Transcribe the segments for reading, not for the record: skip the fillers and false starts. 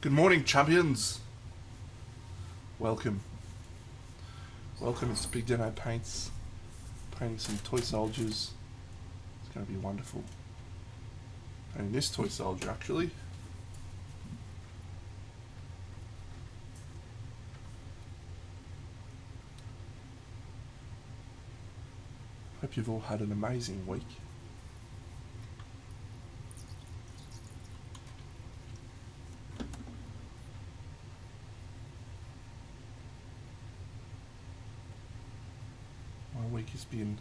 Good morning, champions. Welcome. Welcome. It's Big Deno Paints. Painting some toy soldiers. It's going to be wonderful. Painting this toy soldier, actually. Hope you've all had an amazing week. My week has been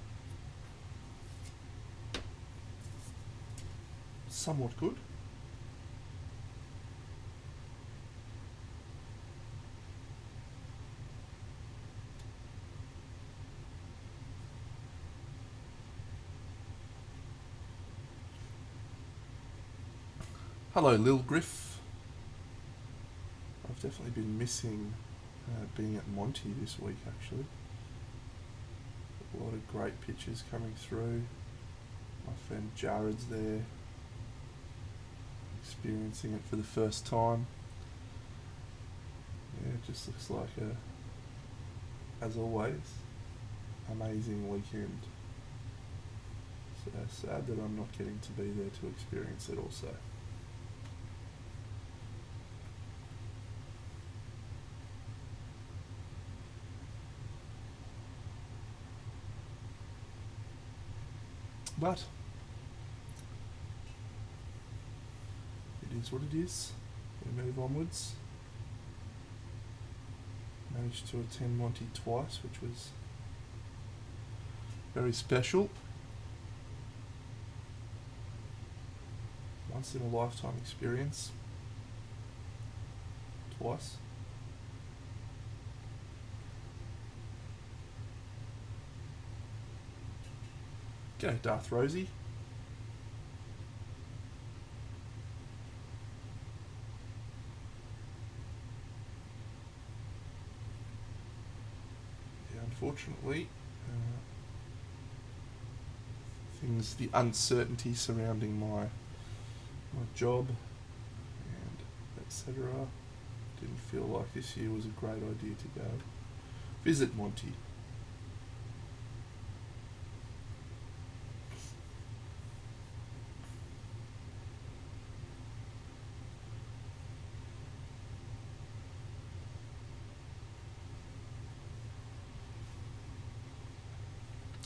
somewhat good. Hello, Lil Griff. I've definitely been missing being at Monty this week, actually. A lot of great pictures coming through. My friend Jared's there, experiencing it for the first time. Yeah, it just looks like as always, amazing weekend. So sad that I'm not getting to be there to experience it also. But it is what it is. We move onwards. Managed to attend Monty twice, which was very special. Once in a lifetime experience. Twice. G'day, Darth Rosie. Yeah, unfortunately, the uncertainty surrounding my job and etc. Didn't feel like this year was a great idea to go visit Monty.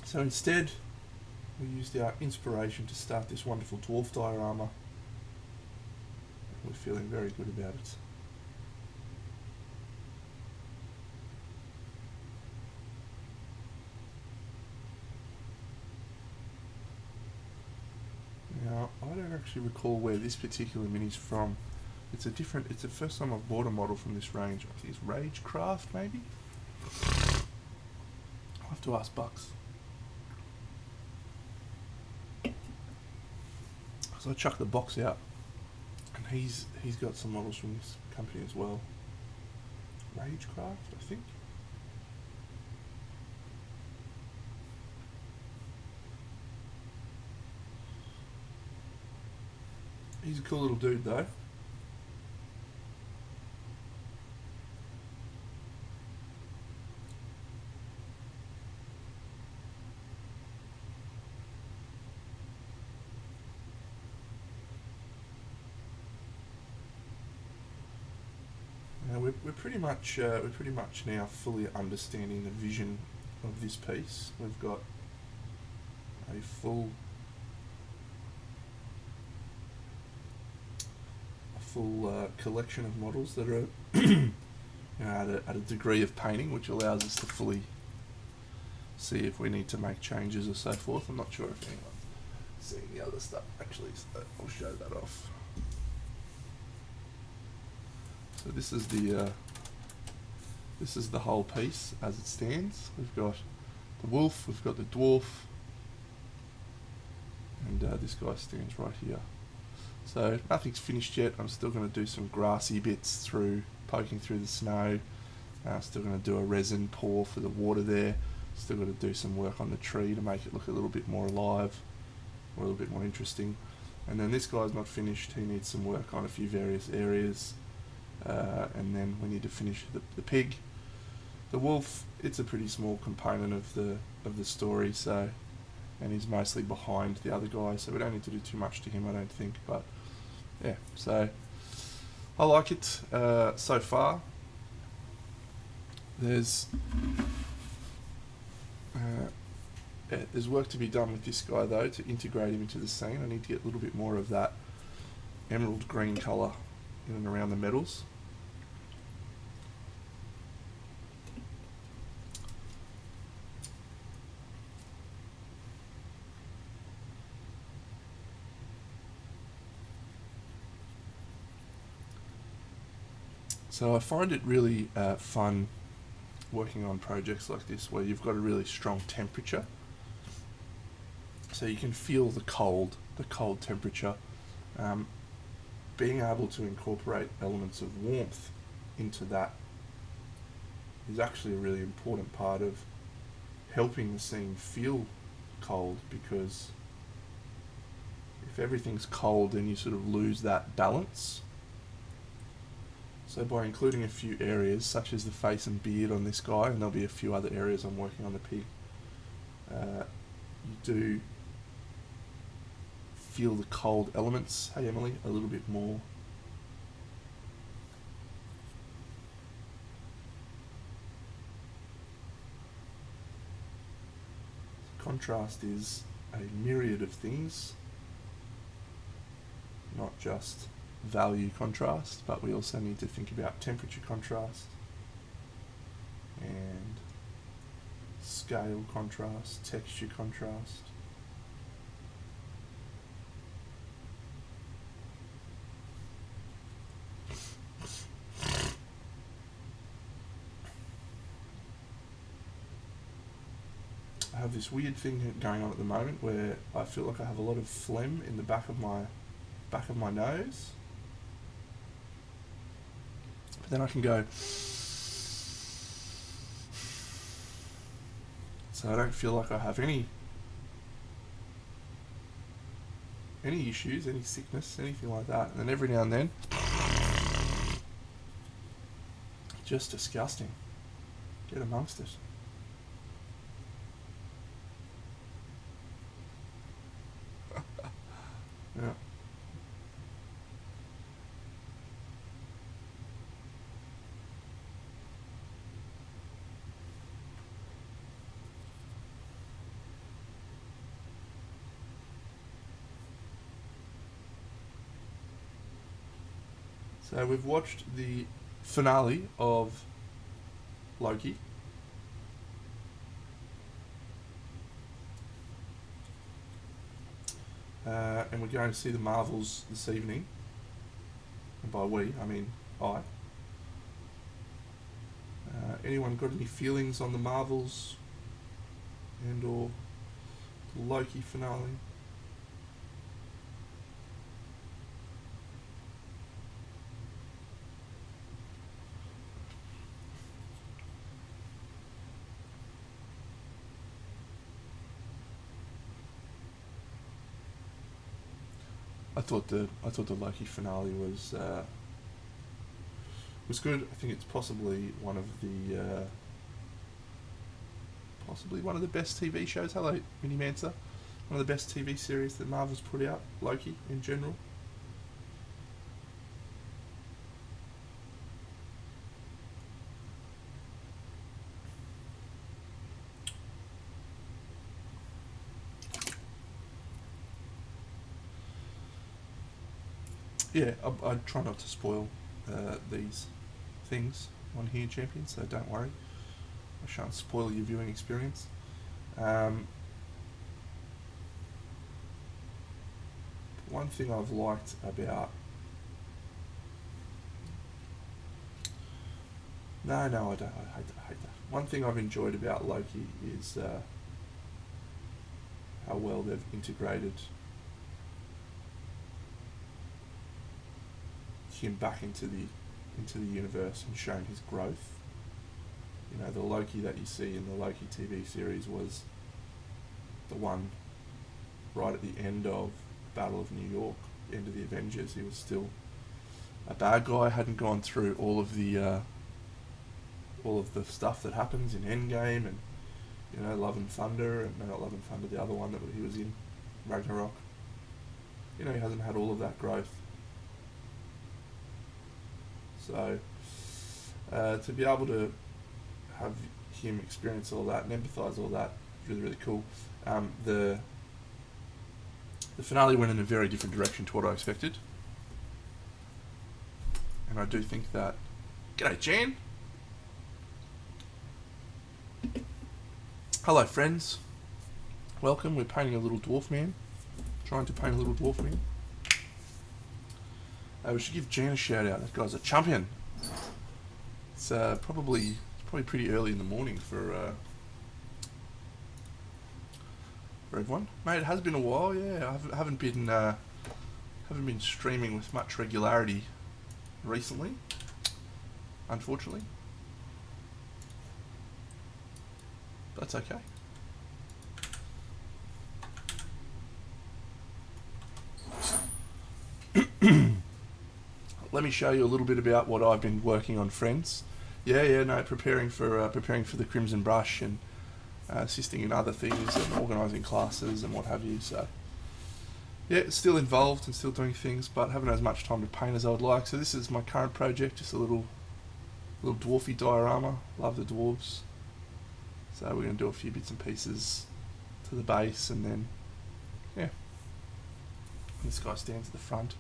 So instead, we used our inspiration to start this wonderful dwarf diorama. We're feeling very good about it. Now, I don't actually recall where this particular mini's from. It's the first time I've bought a model from this range. I think it's Ragecraft, maybe? I'll have to ask Bucks. So I chucked the box out, and he's got some models from this company as well. Ragecraft, I think. He's a cool little dude though. We're pretty much now fully understanding the vision of this piece. We've got a full collection of models that are at a degree of painting, which allows us to fully see if we need to make changes or so forth. I'm not sure if anyone's seeing the other stuff actually, so I'll show that off. So this is the whole piece as it stands. We've got the wolf, we've got the dwarf, and this guy stands right here. So nothing's finished yet. I'm still going to do some grassy bits poking through the snow. Still going to do a resin pour for the water there. Still got to do some work on the tree to make it look a little bit more alive, or a little bit more interesting. And then this guy's not finished. He needs some work on a few various areas. and then we need to finish the pig. The wolf, it's a pretty small component of the story, so, and he's mostly behind the other guy, so we don't need to do too much to him, I don't think. But yeah, so I like it so far. There's work to be done with this guy though to integrate him into the scene. I need to get a little bit more of that emerald green colour in and around the metals. So I find it really fun working on projects like this where you've got a really strong temperature. So you can feel the cold temperature. Being able to incorporate elements of warmth into that is actually a really important part of helping the scene feel cold, because if everything's cold then you sort of lose that balance. So by including a few areas, such as the face and beard on this guy, and there'll be a few other areas I'm working on the pig, you do feel the cold elements, hey Emily, a little bit more. Contrast is a myriad of things, not just value contrast, but we also need to think about temperature contrast and scale contrast, texture contrast. I have this weird thing going on at the moment where I feel like I have a lot of phlegm in the back of my nose. But then I can go, so I don't feel like I have any issues, any sickness, anything like that. And then every now and then, just disgusting. Get amongst it. Yeah. So we've watched the finale of Loki. And we're going to see the Marvels this evening. And by we, I mean I. Anyone got any feelings on the Marvels and or the Loki finale? I thought the Loki finale was good. I think it's possibly one of the best TV shows. Hello, Mini Mancer. One of the best TV series that Marvel's put out. Loki in general. Yeah, I try not to spoil these things on here, champion, so don't worry. I shan't spoil your viewing experience. One thing I've liked about... No, I don't. I hate that. One thing I've enjoyed about Loki is how well they've integrated him back into the universe and shown his growth. You know, the Loki that you see in the Loki TV series was the one right at the end of Battle of New York, end of the Avengers. He was still a bad guy, hadn't gone through all of the stuff that happens in Endgame and, you know, Love and Thunder, and no, not Love and Thunder, the other one that he was in, Ragnarok. You know, he hasn't had all of that growth. So, to be able to have him experience all that and empathise all that, really, really cool. The finale went in a very different direction to what I expected. And I do think that... G'day, Jan! Hello, friends. Welcome. We're painting a little dwarf man. Trying to paint a little dwarf man. We should give Jan a shout out. That guy's a champion. It's probably pretty early in the morning for everyone. Mate, it has been a while. Yeah, I haven't been streaming with much regularity recently, unfortunately. That's okay. Let me show you a little bit about what I've been working on, friends. No, preparing for the Crimson Brush and assisting in other things and organising classes and what have you. So, yeah, still involved and still doing things, but haven't as much time to paint as I would like. So this is my current project, just a little dwarfy diorama. Love the dwarves. So we're going to do a few bits and pieces to the base, and then, yeah, this guy stands at the front.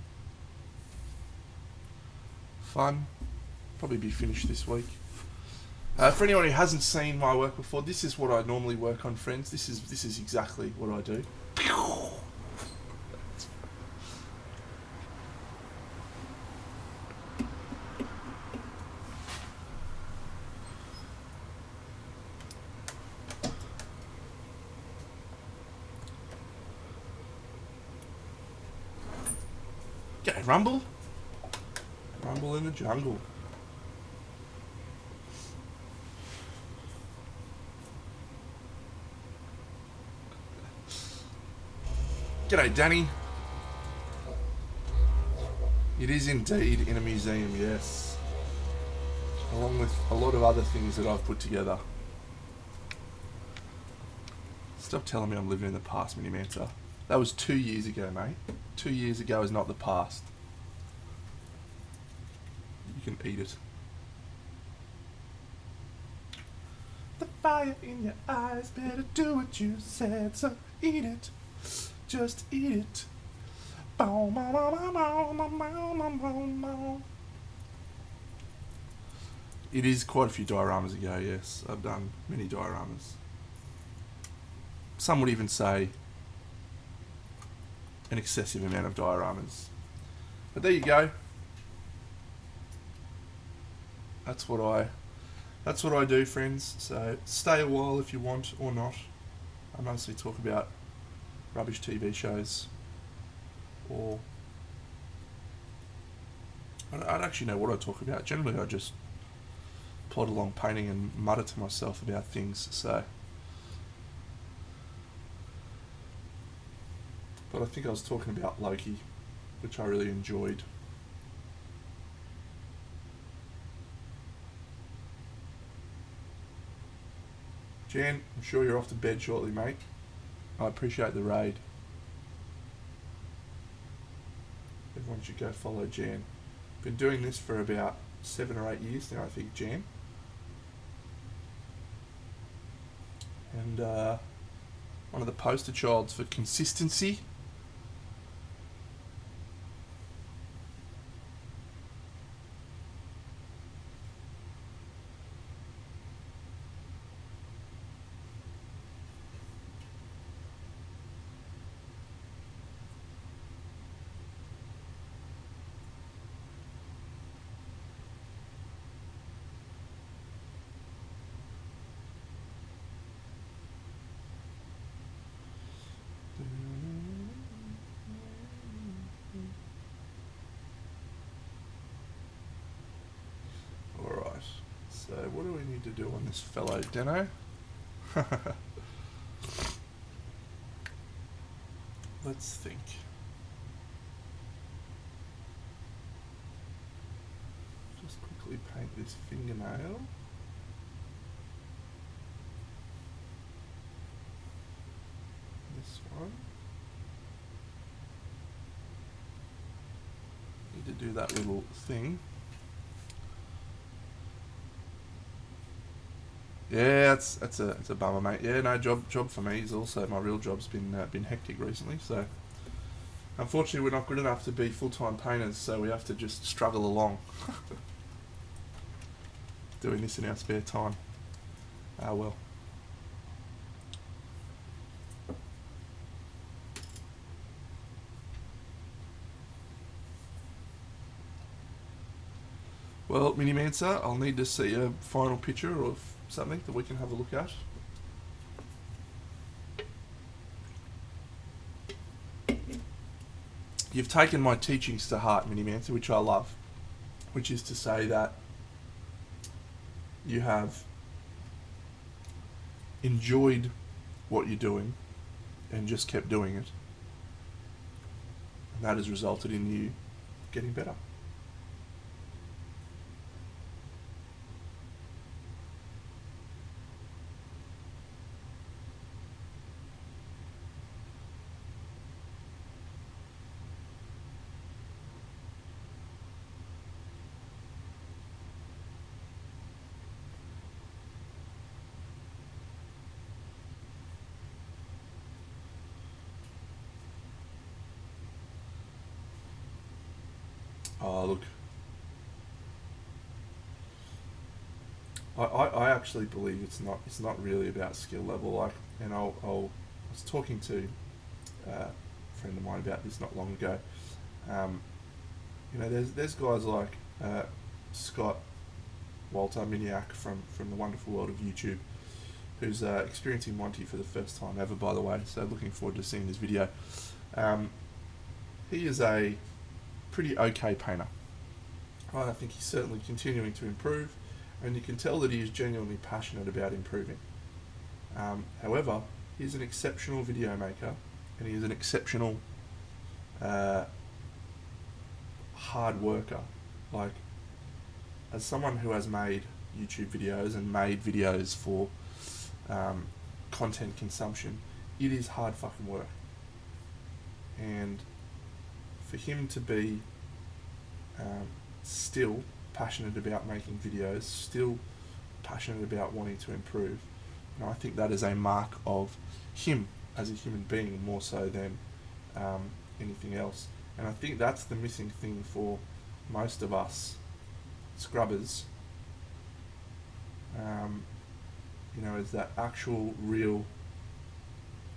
Fun. Probably be finished this week. For anyone who hasn't seen my work before, this is what I normally work on, friends. This is exactly what I do. G'day, Rumble. Rumble in the jungle. G'day, Danny. It is indeed in a museum, yes. Along with a lot of other things that I've put together. Stop telling me I'm living in the past, Minimancer. That was 2 years ago, mate. 2 years ago is not the past. You can eat it. The fire in your eyes, better do what you said, so eat it. Just eat it. It is quite a few dioramas ago, yes. I've done many dioramas. Some would even say an excessive amount of dioramas. But there you go. That's what I do, friends. So stay a while if you want or not. I mostly talk about rubbish TV shows, or I don't actually know what I talk about. Generally I just plod along painting and mutter to myself about things, so. But I think I was talking about Loki, which I really enjoyed. Jan, I'm sure you're off to bed shortly, mate. I appreciate the raid. Everyone should go follow Jan. Been doing this for about 7 or 8 years now, I think, Jan. And one of the poster childs for consistency. Alright, so what do we need to do on this fellow Deno? Let's think. quickly paint this fingernail. This one. Need to do that little thing. Yeah, it's a bummer, mate. Yeah, no job for me is also my real job's been hectic recently. So unfortunately, we're not good enough to be full-time painters, so we have to just struggle along, doing this in our spare time. Ah well. Well, Mini Mancer, I'll need to see a final picture of something that we can have a look at. You've taken my teachings to heart, Mini Mancer, which I love, which is to say that you have enjoyed what you're doing and just kept doing it. And that has resulted in you getting better. Oh, look. I actually believe it's not really about skill level. Like, and I was talking to a friend of mine about this not long ago. You know, there's guys like Scott Walter Miniac from the wonderful world of YouTube, who's experiencing Monty for the first time ever, by the way. So looking forward to seeing this video. He is a pretty okay painter. I think he's certainly continuing to improve, and you can tell that he is genuinely passionate about improving. However, he's an exceptional video maker, and he is an exceptional hard worker. Like, as someone who has made YouTube videos and made videos for content consumption, it is hard fucking work. And for him to be still passionate about making videos, still passionate about wanting to improve, and I think that is a mark of him as a human being more so than anything else. And I think that's the missing thing for most of us scrubbers, you know, is that actual real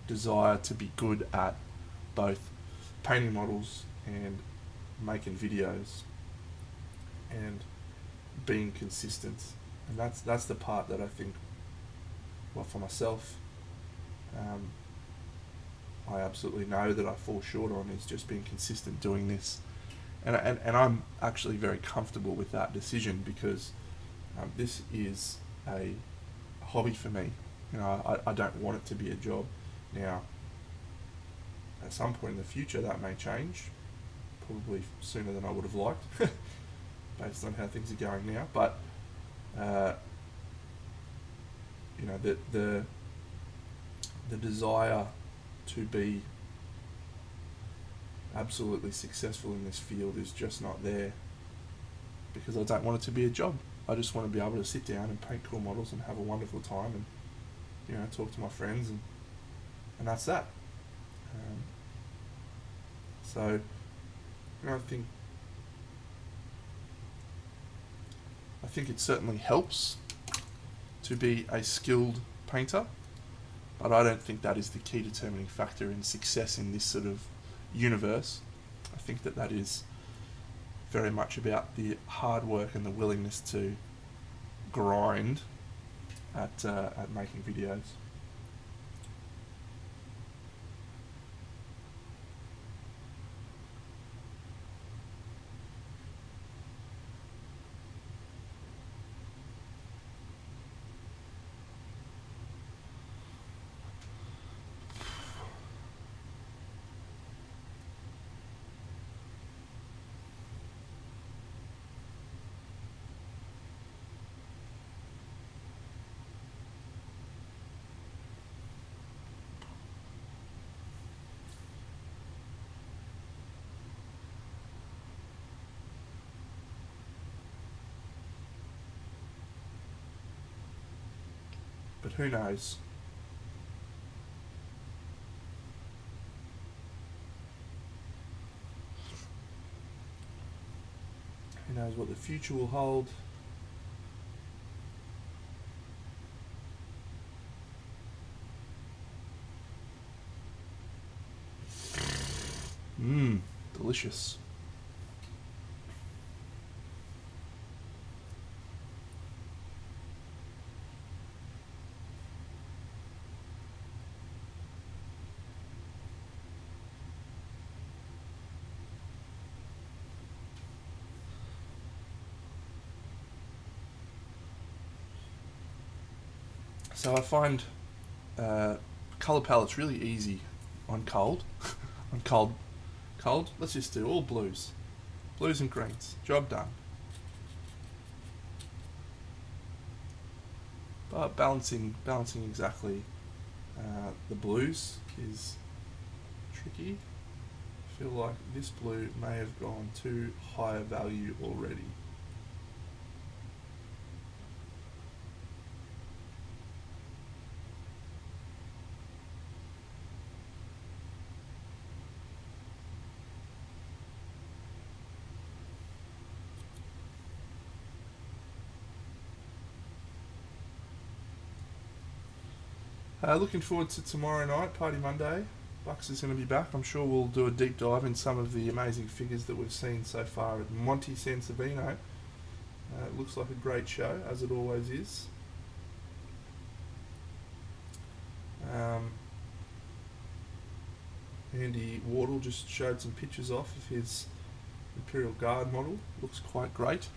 desire to be good at both painting models and making videos and being consistent. And that's the part that I think, well, for myself, I absolutely know that I fall short on, is just being consistent doing this. And I'm actually very comfortable with that decision, because this is a hobby for me. You know, I don't want it to be a job. Now, at some point in the future, that may change, probably sooner than I would have liked, based on how things are going now. But you know, the desire to be absolutely successful in this field is just not there, because I don't want it to be a job. I just want to be able to sit down and paint cool models and have a wonderful time, and, you know, talk to my friends, and that's that. So, you know, I think it certainly helps to be a skilled painter, but I don't think that is the key determining factor in success in this sort of universe. I think that is very much about the hard work and the willingness to grind at making videos. but who knows? Who knows what the future will hold? Mmm, delicious. So I find colour palettes really easy on cold. On cold, let's just do all blues. Blues and greens. Job done. But balancing exactly the blues is tricky. I feel like this blue may have gone too high a value already. Looking forward to tomorrow night, Party Monday. Bucks is going to be back. I'm sure we'll do a deep dive in some of the amazing figures that we've seen so far at Monte Sansovino. It looks like a great show, as it always is. Andy Wardle just showed some pictures off of his Imperial Guard model. Looks quite great.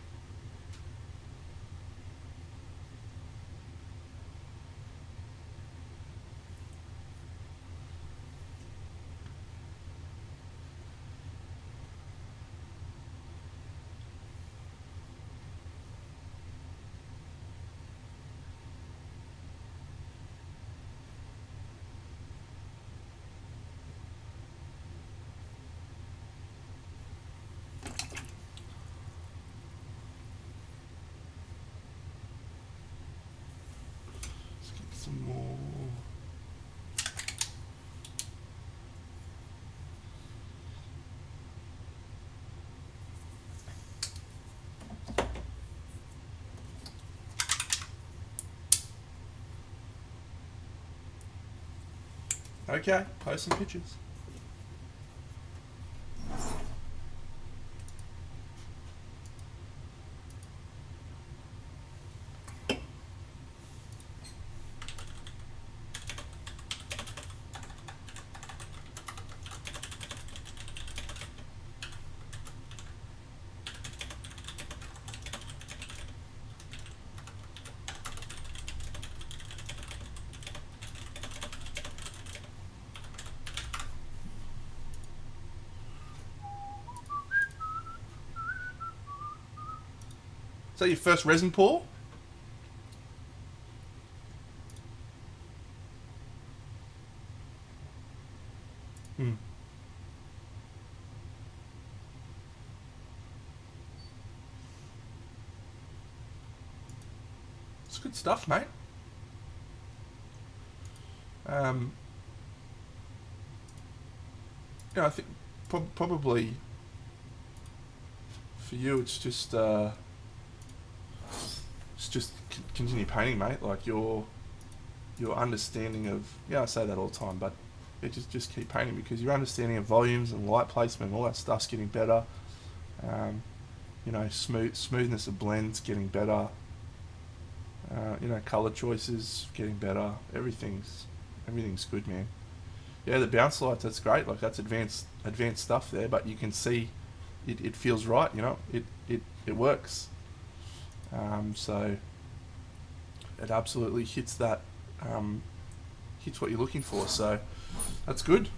Let's get some more. Okay, post some pictures. Is that your first resin pour? Hmm. It's good stuff, mate. I think probably for you, it's just continue painting, mate. Like your understanding of, I say that all the time, but just keep painting, because your understanding of volumes and light placement and all that stuff's getting better. Smoothness of blends getting better. Color choices getting better. Everything's good, man. Yeah, the bounce lights, that's great. Like, that's advanced stuff there, but you can see it feels right. It works. So it absolutely hits that, hits what you're looking for. So that's good.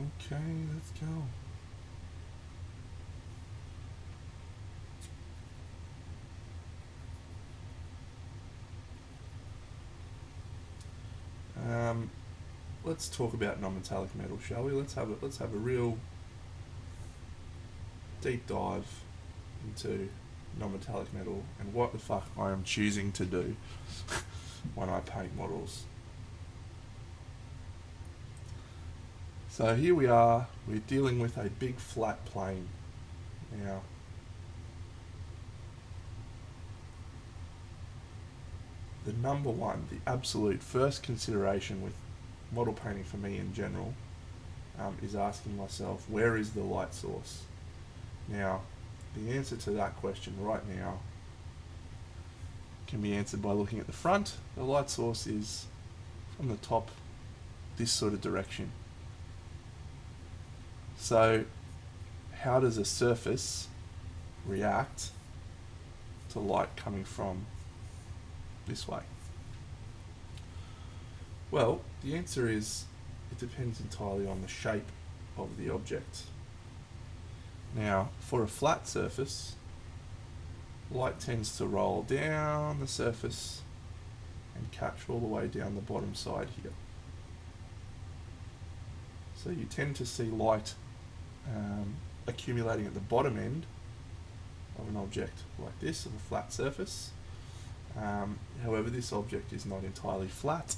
Okay, let's go. Let's talk about non-metallic metal, shall we? Let's have a real deep dive into non-metallic metal and what the fuck I am choosing to do when I paint models. So here we are, we're dealing with a big flat plane. Now, the number one, the absolute first consideration with model painting for me in general is asking myself, where is the light source? Now, the answer to that question right now can be answered by looking at the front. The light source is from the top, this sort of direction. So, how does a surface react to light coming from this way? Well, the answer is it depends entirely on the shape of the object. Now, for a flat surface, light tends to roll down the surface and catch all the way down the bottom side here. So you tend to see light accumulating at the bottom end of an object like this, of a flat surface. However, this object is not entirely flat,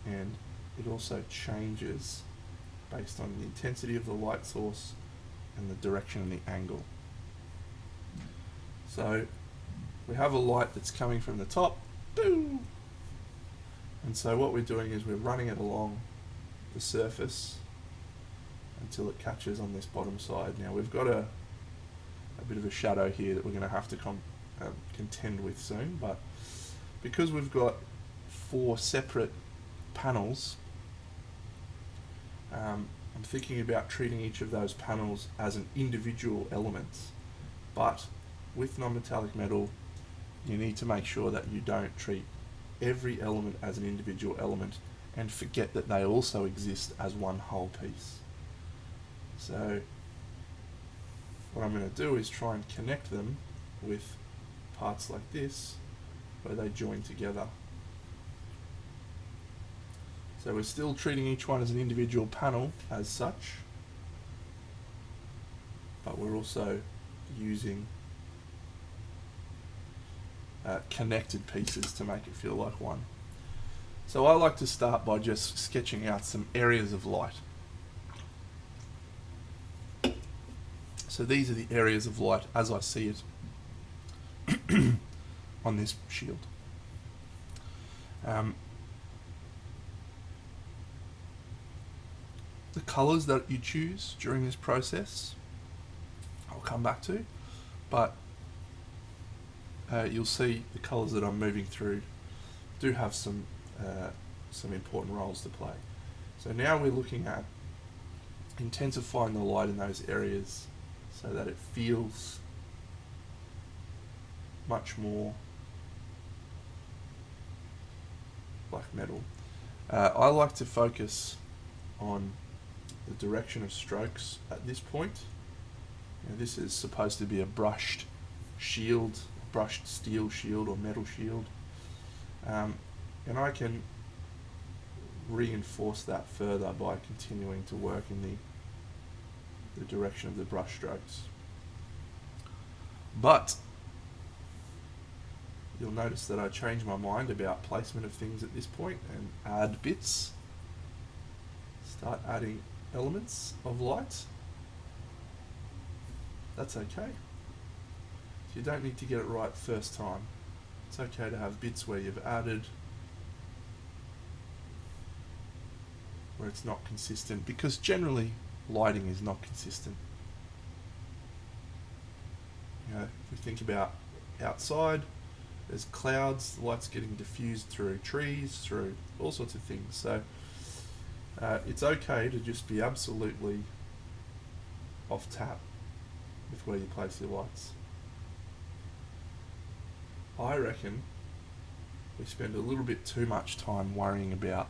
and it also changes based on the intensity of the light source and the direction and the angle. So we have a light that's coming from the top, boom! And so what we're doing is we're running it along the surface until it catches on this bottom side. Now we've got a bit of a shadow here that we're going to have to contend with soon, but because we've got 4 separate panels, I'm thinking about treating each of those panels as an individual element. But with non-metallic metal, you need to make sure that you don't treat every element as an individual element and forget that they also exist as one whole piece. So what I'm going to do is try and connect them with parts like this where they join together. So we're still treating each one as an individual panel as such, but we're also using connected pieces to make it feel like one. So I like to start by just sketching out some areas of light. So these are the areas of light as I see it on this shield. The colours that you choose during this process, I'll come back to, but you'll see the colours that I'm moving through do have some important roles to play. So now we're looking at intensifying the light in those areas so that it feels much more like metal. I like to focus on the direction of strokes at this point. Now, this is supposed to be a brushed shield, brushed steel shield or metal shield, and I can reinforce that further by continuing to work in the direction of the brush strokes. But you'll notice that I change my mind about placement of things at this point and add bits, start adding elements of light. That's okay. You don't need to get it right first time. It's okay to have bits where you've added, where it's not consistent, because generally lighting is not consistent. You know, if we think about outside, there's clouds, the light's getting diffused through trees, through all sorts of things. So it's okay to just be absolutely off tap with where you place your lights. I reckon we spend a little bit too much time worrying about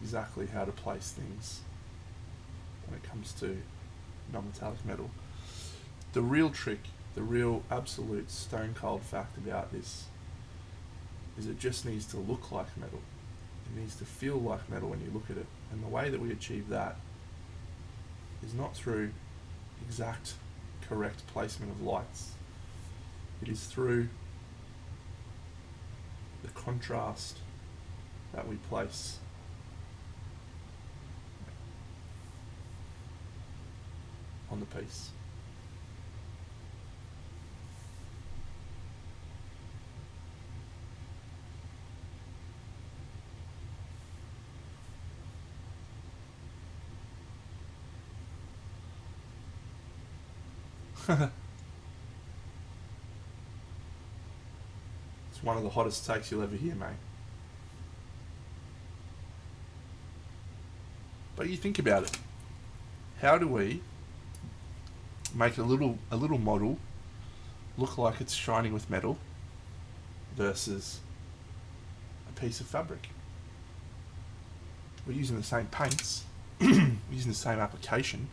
exactly how to place things when it comes to non-metallic metal. The real trick, the real absolute stone cold fact about this is it just needs to look like metal. It needs to feel like metal when you look at it. And the way that we achieve that is not through exact, correct placement of lights. It is through the contrast that we place on the piece. It's one of the hottest takes you'll ever hear, mate. But you think about it. How do we make a little model look like it's shining with metal versus a piece of fabric? We're using the same paints, we're using the same application.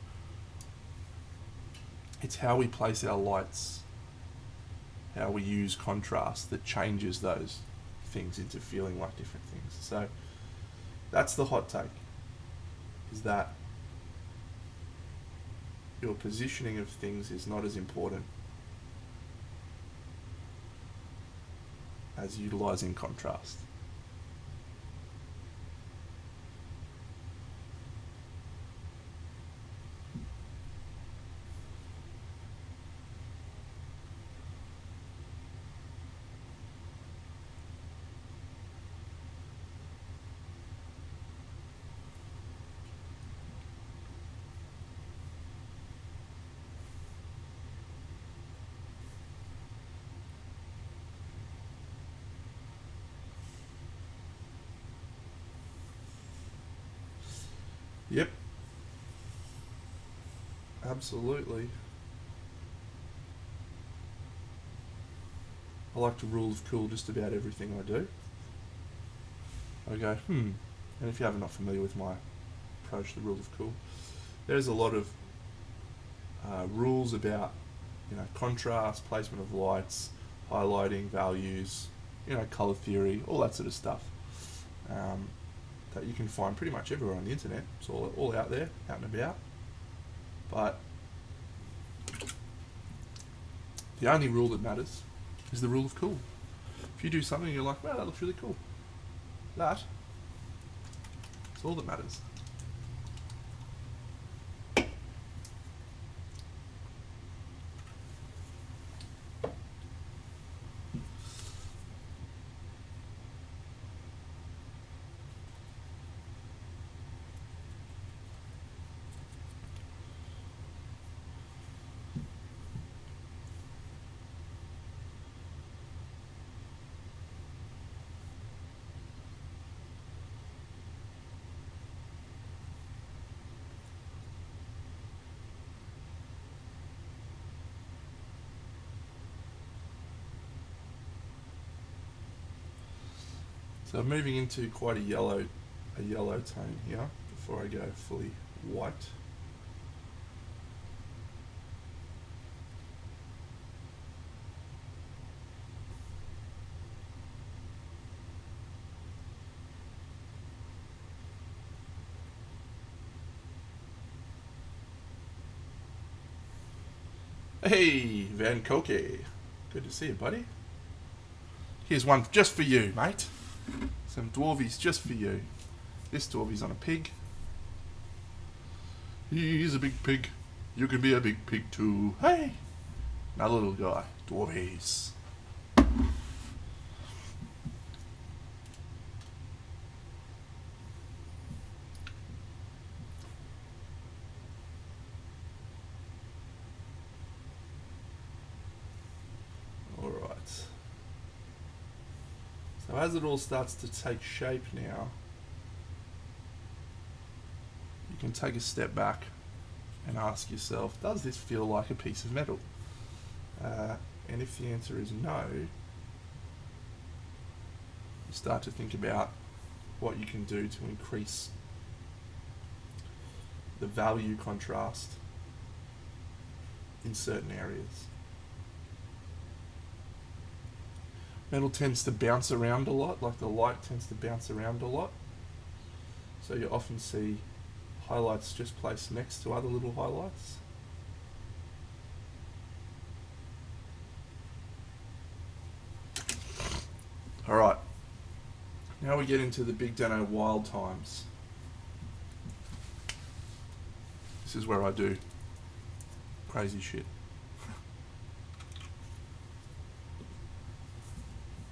It's how we place our lights, how we use contrast that changes those things into feeling like different things. So that's the hot take, is that your positioning of things is not as important as utilizing contrast. Yep. Absolutely. I like to rule of cool just about everything I do. I go, and if you're not familiar with my approach to the rule of cool, there's a lot of rules about, contrast, placement of lights, highlighting, values, color theory, all that sort of stuff. That you can find pretty much everywhere on the internet. It's all out there, out and about. But the only rule that matters is the rule of cool. If you do something and you're like, wow, that looks really cool, that's all that matters. So I'm moving into quite a yellow tone here before I go fully white. Hey, Van Koke. Good to see you, buddy. Here's one just for you, mate. Some Dwarfies just for you. This Dwarfy's on a pig. He's a big pig. You can be a big pig too. Hey! Another little guy. Dwarfies. So as it all starts to take shape now, you can take a step back and ask yourself, does this feel like a piece of metal? And if the answer is no, you start to think about what you can do to increase the value contrast in certain areas. Metal tends to bounce around a lot, like the light tends to bounce around a lot. So you often see highlights just placed next to other little highlights. Alright, now we get into the Big Dano wild times. This is where I do crazy shit.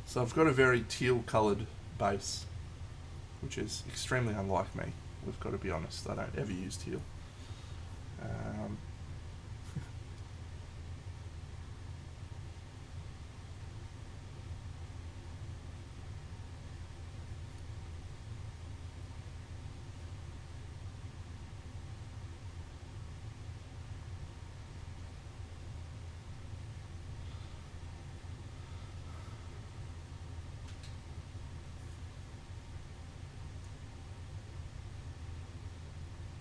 So I've got a very teal coloured base, which is extremely unlike me. We've got to be honest, I don't ever use teal.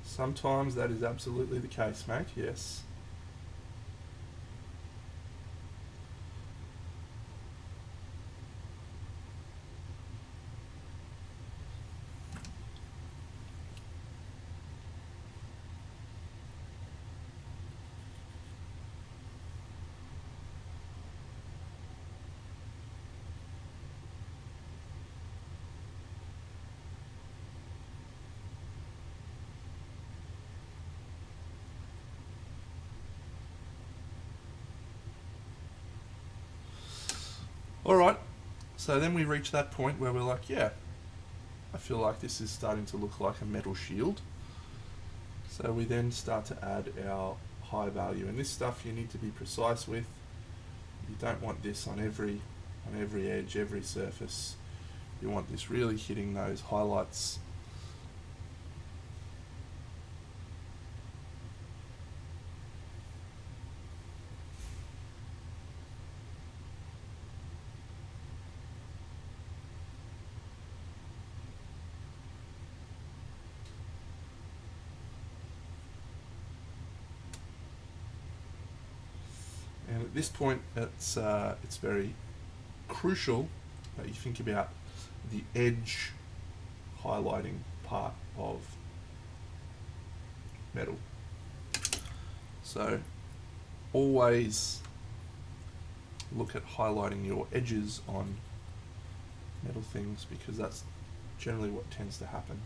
Sometimes that is absolutely the case, mate, yes. Alright, so then we reach that point where we're like, yeah, I feel like this is starting to look like a metal shield. So we then start to add our high value, and this stuff you need to be precise with. You don't want this on every edge, every surface. You want this really hitting those highlights. And at this point, it's very crucial that you think about the edge highlighting part of metal. So always look at highlighting your edges on metal things, because that's generally what tends to happen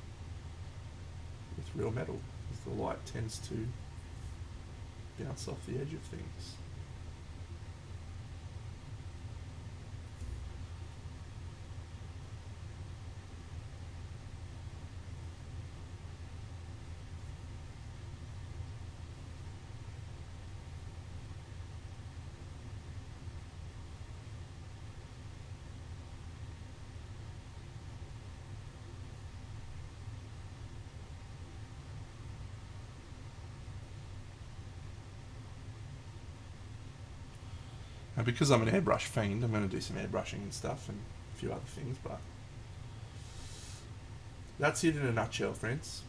with real metal, is the light tends to bounce off the edge of things. And because I'm an airbrush fiend, I'm going to do some airbrushing and stuff and a few other things, but that's it in a nutshell, friends.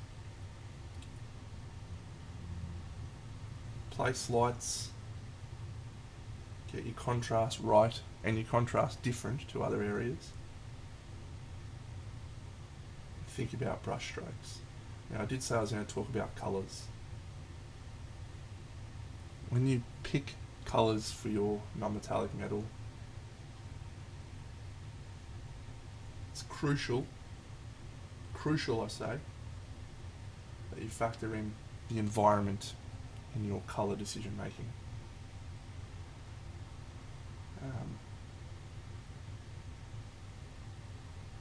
Place lights, get your contrast right, and your contrast different to other areas. Think about brush strokes. Now, I did say I was going to talk about colours. When you pick colours for your non-metallic metal, it's crucial I say, that you factor in the environment in your colour decision making.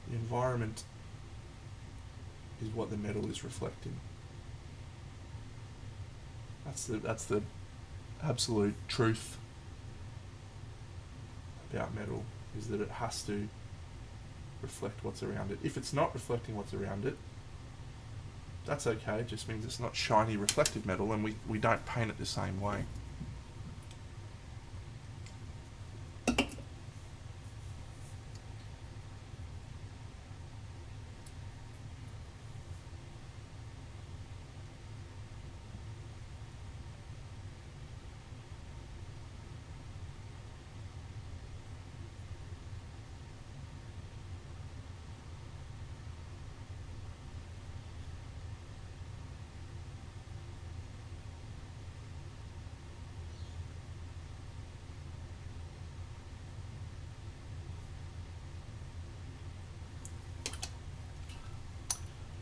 The environment is what the metal is reflecting. That's the absolute truth about metal, is that it has to reflect what's around it. If it's not reflecting what's around it, that's okay. It just means it's not shiny reflective metal, and we don't paint it the same way.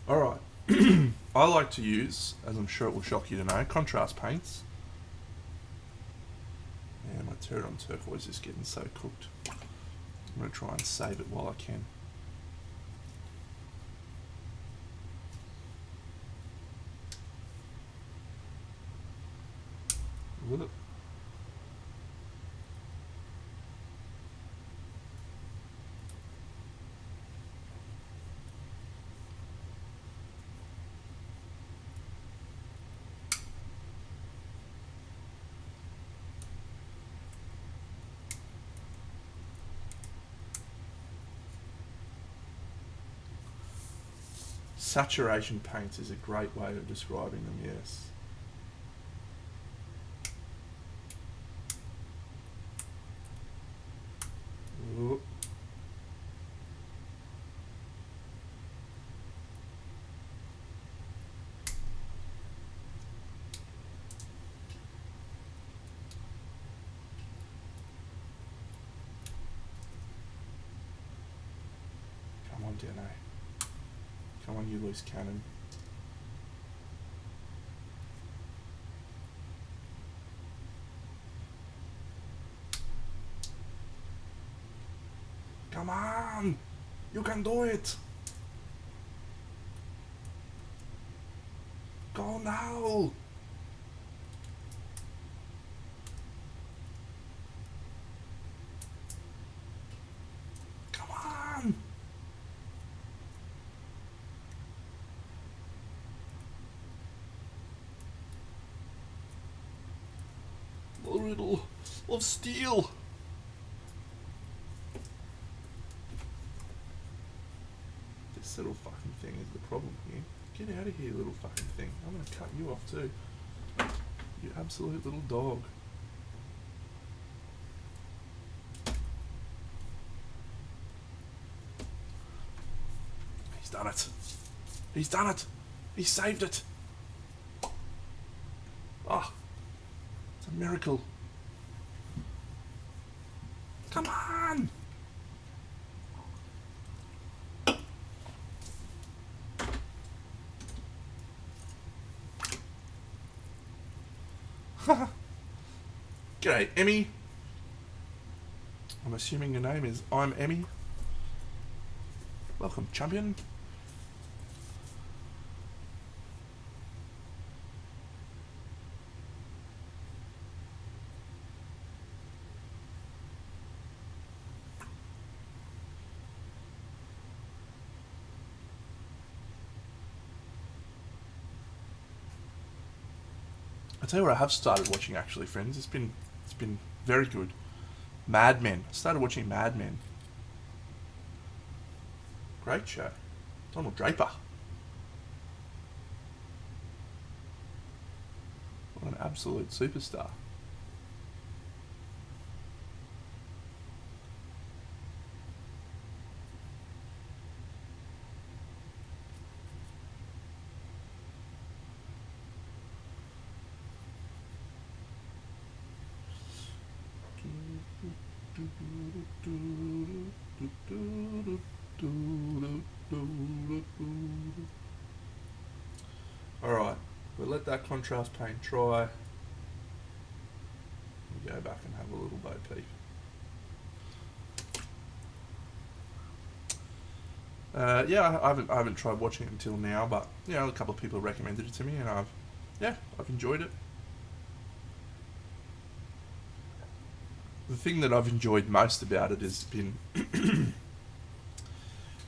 Alright. I like to use, as I'm sure it will shock you to know, contrast paints. Yeah, my Pterodon turquoise is getting so cooked. I'm going to try and save it while I can. Look. Saturation paints is a great way of describing them, yes. Ooh. Come on, Deno. Come on, you loose cannon. Come on! You can do it! Go now! Come on! The riddle of steel! This little fucking thing is the problem here. Get out of here, little fucking thing. I'm gonna cut you off too. You absolute little dog. He's done it. He's done it. He saved it. Oh, it's a miracle. Come on. G'day, Emmy. I'm assuming your name is I'm Emmy. Welcome, champion. I tell you what, I have started watching actually, friends. It's been very good. Mad Men. I started watching Mad Men. Great show. Donald Draper. What an absolute superstar. Alright, we'll let that contrast paint dry. We'll go back and have a little bo peep. Yeah, I haven't tried watching it until now, but you know, a couple of people recommended it to me, and I've enjoyed it. The thing that I've enjoyed most about it has been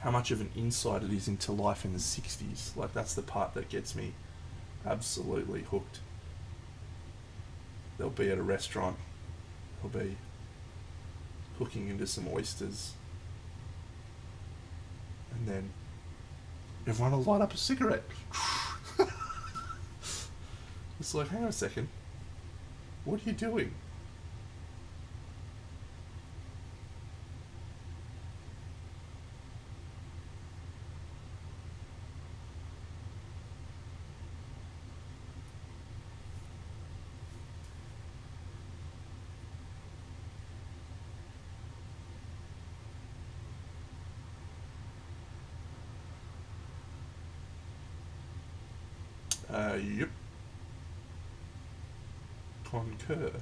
how much of an insight it is into life in the 60s. Like, that's the part that gets me absolutely hooked. They'll be at a restaurant, they'll be hooking into some oysters, and then everyone will light up a cigarette. It's like, hang on a second, what are you doing? Yep. Concur.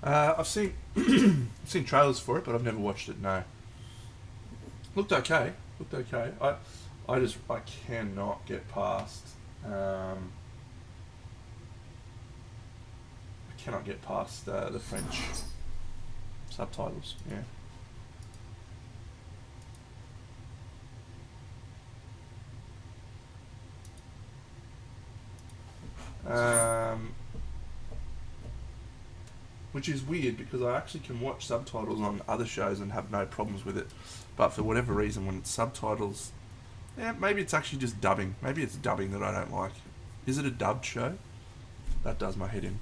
I've seen I've seen trailers for it, but I've never watched it. No, looked okay. Looked okay. I cannot get past. I cannot get past the French subtitles. Yeah. Which is weird because I actually can watch subtitles on other shows and have no problems with it. But for whatever reason, when it's subtitles, yeah, maybe it's actually just dubbing. Maybe it's dubbing that I don't like. Is it a dubbed show? That does my head in.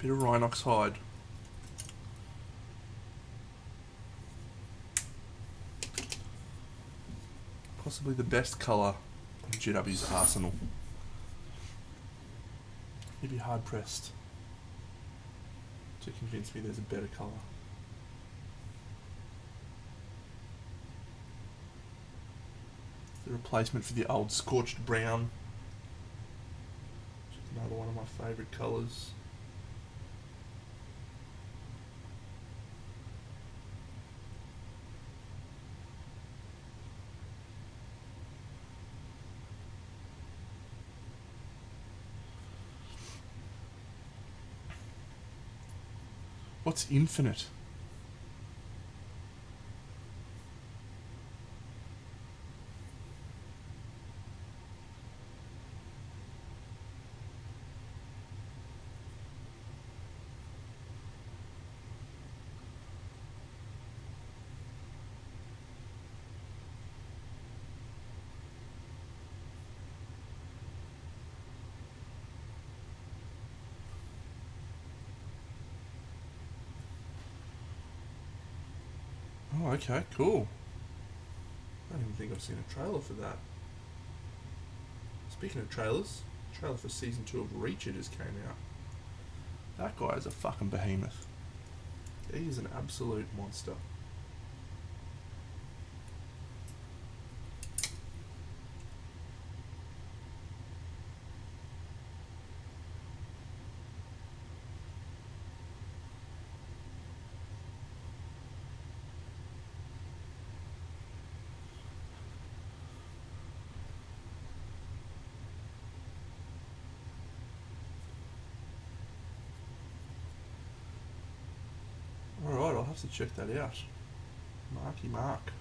Bit of Rhinox hide. Possibly the best colour in GW's arsenal. You'd be hard pressed to convince me there's a better colour. The replacement for the old scorched brown, which is another one of my favourite colours. What's infinite? Oh, okay, cool. I don't even think I've seen a trailer for that. Speaking of trailers, trailer for season 2 of Reacher just came out. That guy is a fucking behemoth. He is an absolute monster. Alright, I'll have to check that out. Marky Mark.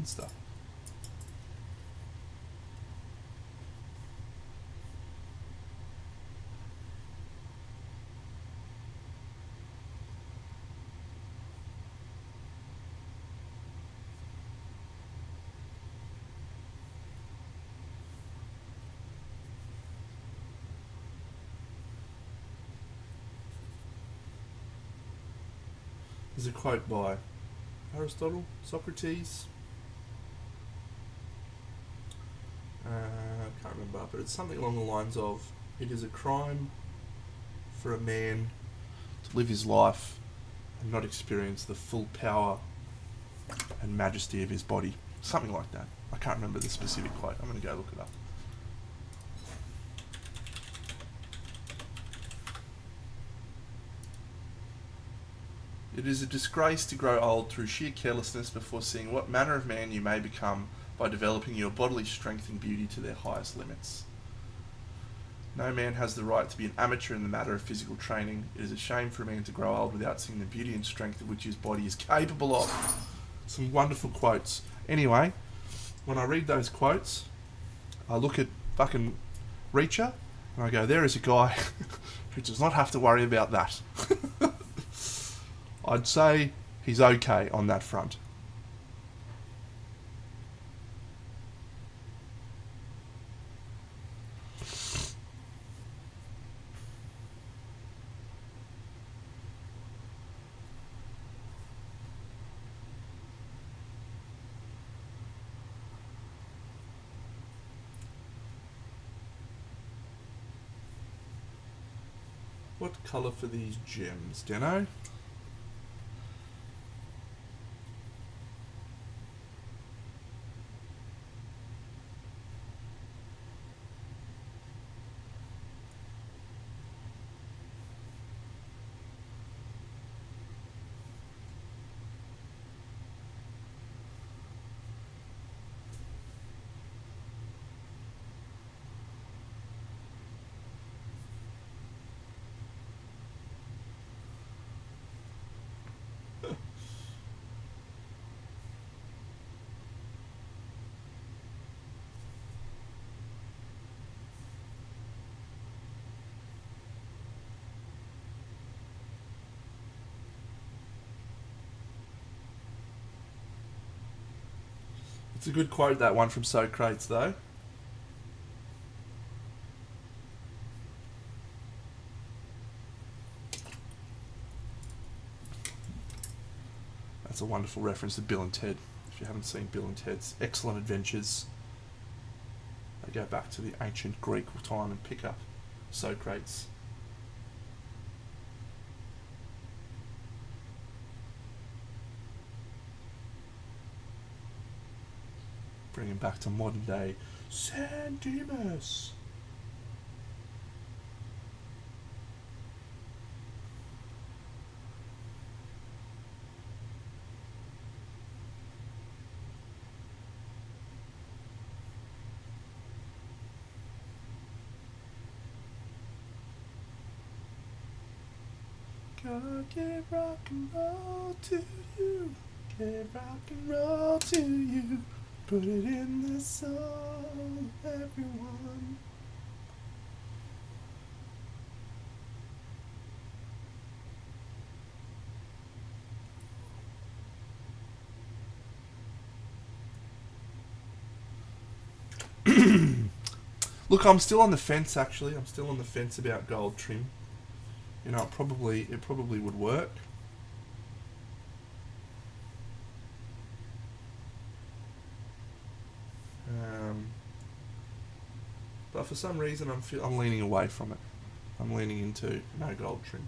monster. There's a quote by Aristotle, Socrates. I can't remember, but it's something along the lines of, it is a crime for a man to live his life and not experience the full power and majesty of his body. Something like that. I can't remember the specific quote. I'm going to go look it up. It is a disgrace to grow old through sheer carelessness before seeing what manner of man you may become by developing your bodily strength and beauty to their highest limits. No man has the right to be an amateur in the matter of physical training. It is a shame for a man to grow old without seeing the beauty and strength of which his body is capable of. Some wonderful quotes. Anyway, when I read those quotes, I look at fucking Reacher and I go, there is a guy who does not have to worry about that. I'd say he's okay on that front. What colour for these gems, Deno? It's a good quote, that one from Socrates, though. That's a wonderful reference to Bill and Ted. If you haven't seen Bill and Ted's Excellent Adventures, they go back to the ancient Greek time and pick up Socrates. Bring him back to modern day San Dimas. Gonna get rock and roll to you, get rock and roll to you. Put it in the soul of everyone. Look, I'm still on the fence, actually. I'm still on the fence about gold trim. You know, it probably would work. But for some reason, I'm leaning away from it. I'm leaning into no gold trim.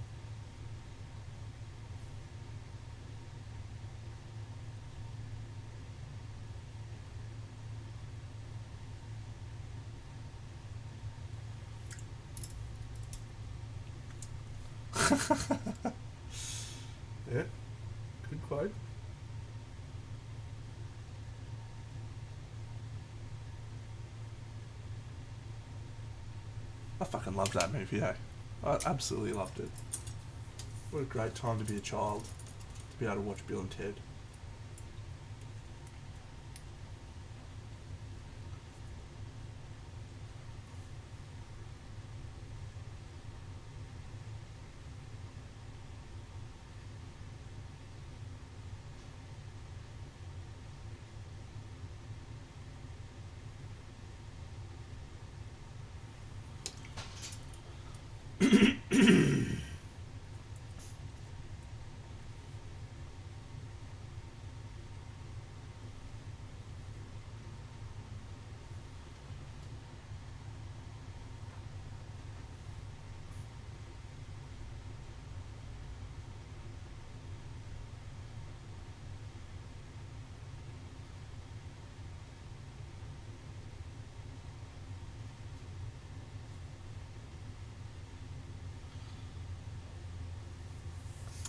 Yeah, good quote. I fucking loved that movie, eh? I absolutely loved it. What a great time to be a child, to be able to watch Bill and Ted.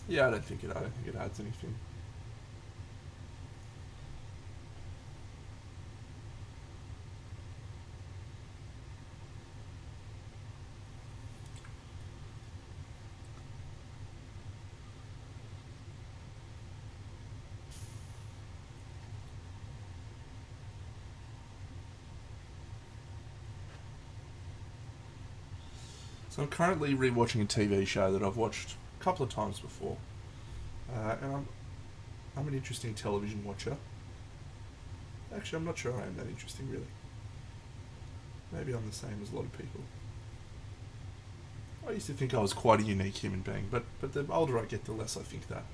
Yeah, I don't think it adds anything. So I'm currently rewatching a TV show that I've watched a couple of times before, and I'm an interesting television watcher. Actually, I'm not sure I am that interesting, really. Maybe I'm the same as a lot of people. I used to think I was quite a unique human being, but the older I get, the less I think that.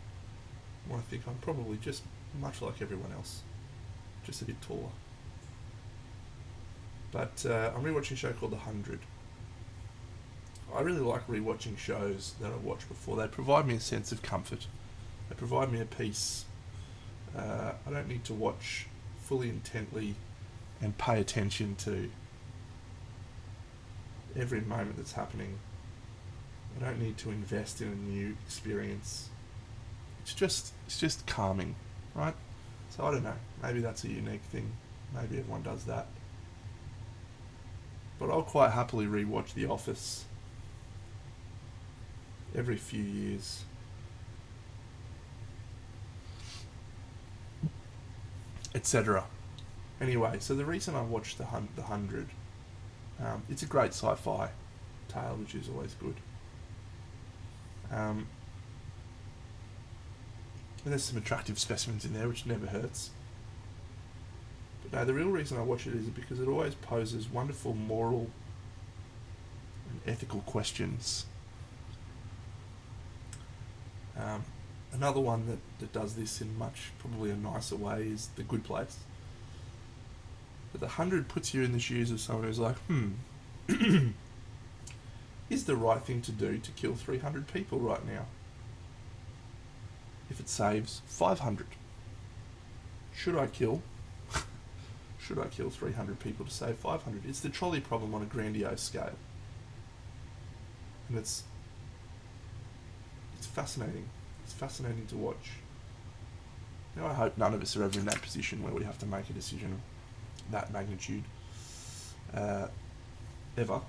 More I think I'm probably just much like everyone else, just a bit taller. But I'm rewatching a show called The 100. I really like rewatching shows that I've watched before. They provide me a sense of comfort. They provide me a peace. I don't need to watch fully intently and pay attention to every moment that's happening. I don't need to invest in a new experience. It's just calming, right? So I don't know. Maybe that's a unique thing. Maybe everyone does that. But I'll quite happily rewatch The Office every few years. Etc. Anyway, so the reason I watched The 100, it's a great sci-fi tale, which is always good. And there's some attractive specimens in there, which never hurts. But no, the real reason I watch it is because it always poses wonderful moral and ethical questions. Another one that does this in much, probably a nicer way, is The Good Place. But The 100 puts you in the shoes of someone who's like, is the right thing to do to kill 300 people right now? If it saves 500, should I kill 300 people to save 500? It's the trolley problem on a grandiose scale. And it's fascinating. It's fascinating to watch. You know, I hope none of us are ever in that position where we have to make a decision of that magnitude. Ever.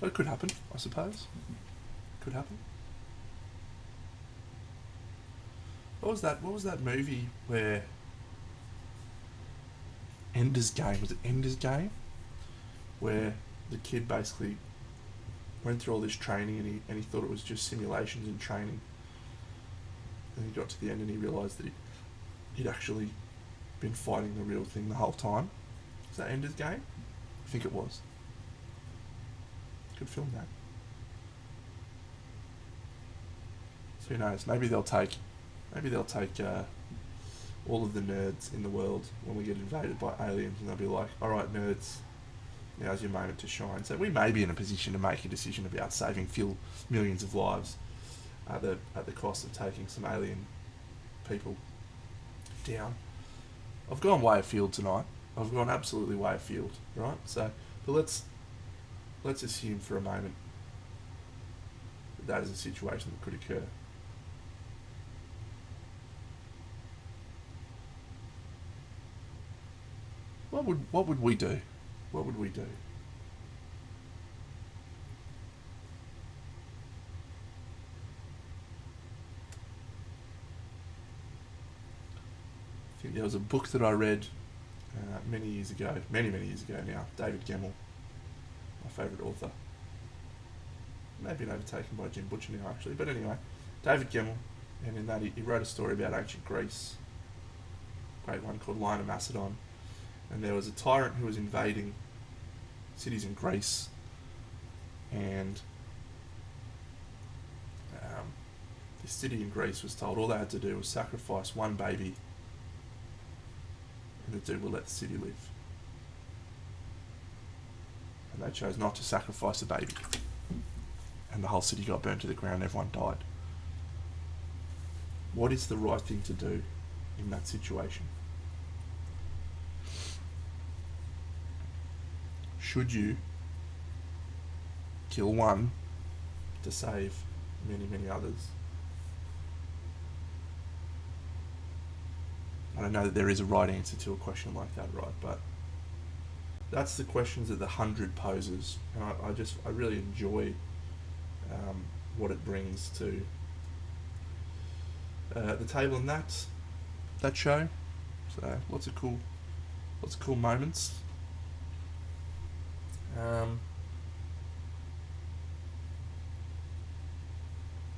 But it could happen, I suppose. Could happen. What was that movie where Ender's Game? Was it Ender's Game? Where the kid basically went through all this training and he thought it was just simulations and training. And he got to the end and he realised that he'd actually been fighting the real thing the whole time. Was that Ender's Game? I think it was. Could film that. So who knows? Maybe they'll take all of the nerds in the world when we get invaded by aliens, and they'll be like, "All right, nerds, now's your moment to shine." So we may be in a position to make a decision about saving millions of lives at the cost of taking some alien people down. I've gone way afield tonight. I've gone absolutely way afield, right? So, but let's assume for a moment that is a situation that could occur. What would we do? What would we do? I think there was a book that I read many years ago now. David Gemmell, my favourite author. Maybe overtaken by Jim Butcher now, actually. But anyway, David Gemmell, and in that he wrote a story about ancient Greece. Great one called Lion of Macedon. And there was a tyrant who was invading cities in Greece, and this city in Greece was told all they had to do was sacrifice one baby, and the dude will let the city live. And they chose not to sacrifice a baby, and the whole city got burned to the ground and everyone died. What is the right thing to do in that situation? Should you kill one to save many, many others? I don't know that there is a right answer to a question like that, right? But that's the questions that the 100 poses, and I really enjoy what it brings to the table in that show. So lots of cool moments.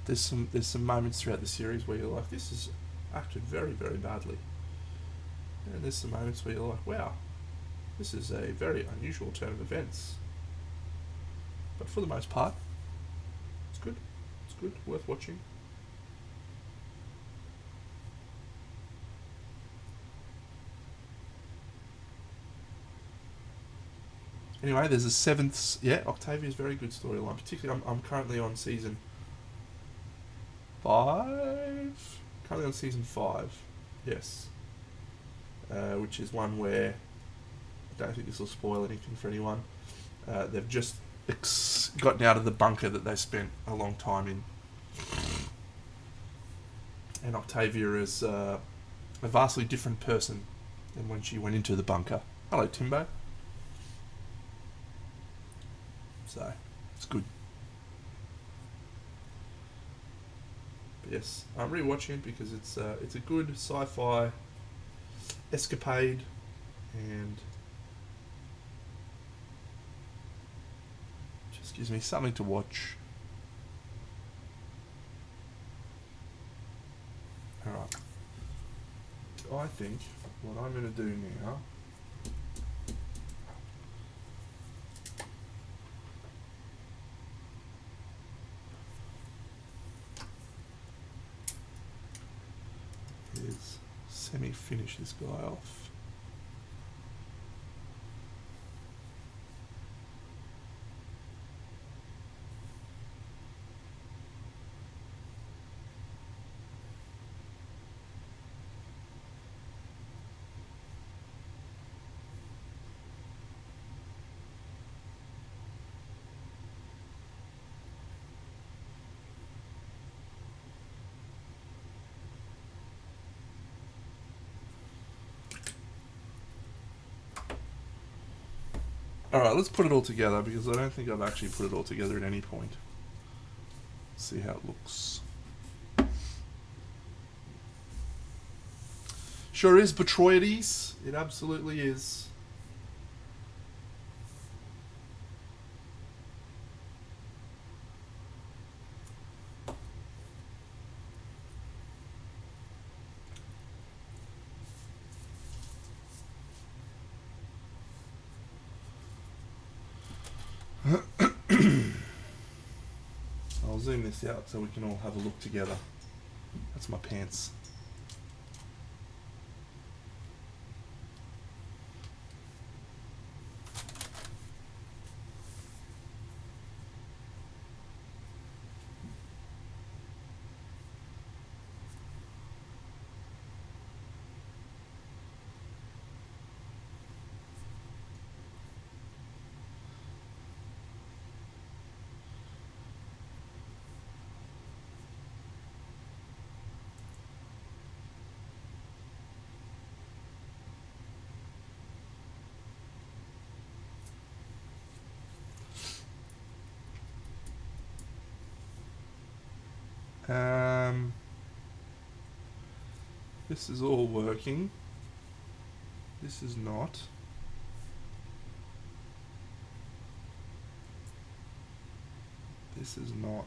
There's some moments throughout the series where you're like, this is acted very, very badly, and there's some moments where you're like, wow, this is a very unusual turn of events. But for the most part, it's good, worth watching. Anyway, there's a seventh. Yeah, Octavia's very good storyline. Particularly, I'm currently on season 5. Currently on season 5. Yes. Which is one where I don't think this will spoil anything for anyone. They've just gotten out of the bunker that they spent a long time in, and Octavia is a vastly different person than when she went into the bunker. Hello, Timbo. So, it's good. But yes, I'm rewatching it because it's a good sci-fi escapade, and just gives me something to watch. Alright. I think what I'm going to do now is semi-finish this guy off. Alright, let's put it all together because I don't think I've actually put it all together at any point. See how it looks. Sure is Botroides. It absolutely is. I'll zoom this out so we can all have a look together. That's my pants. This is all working. This is not. This is not.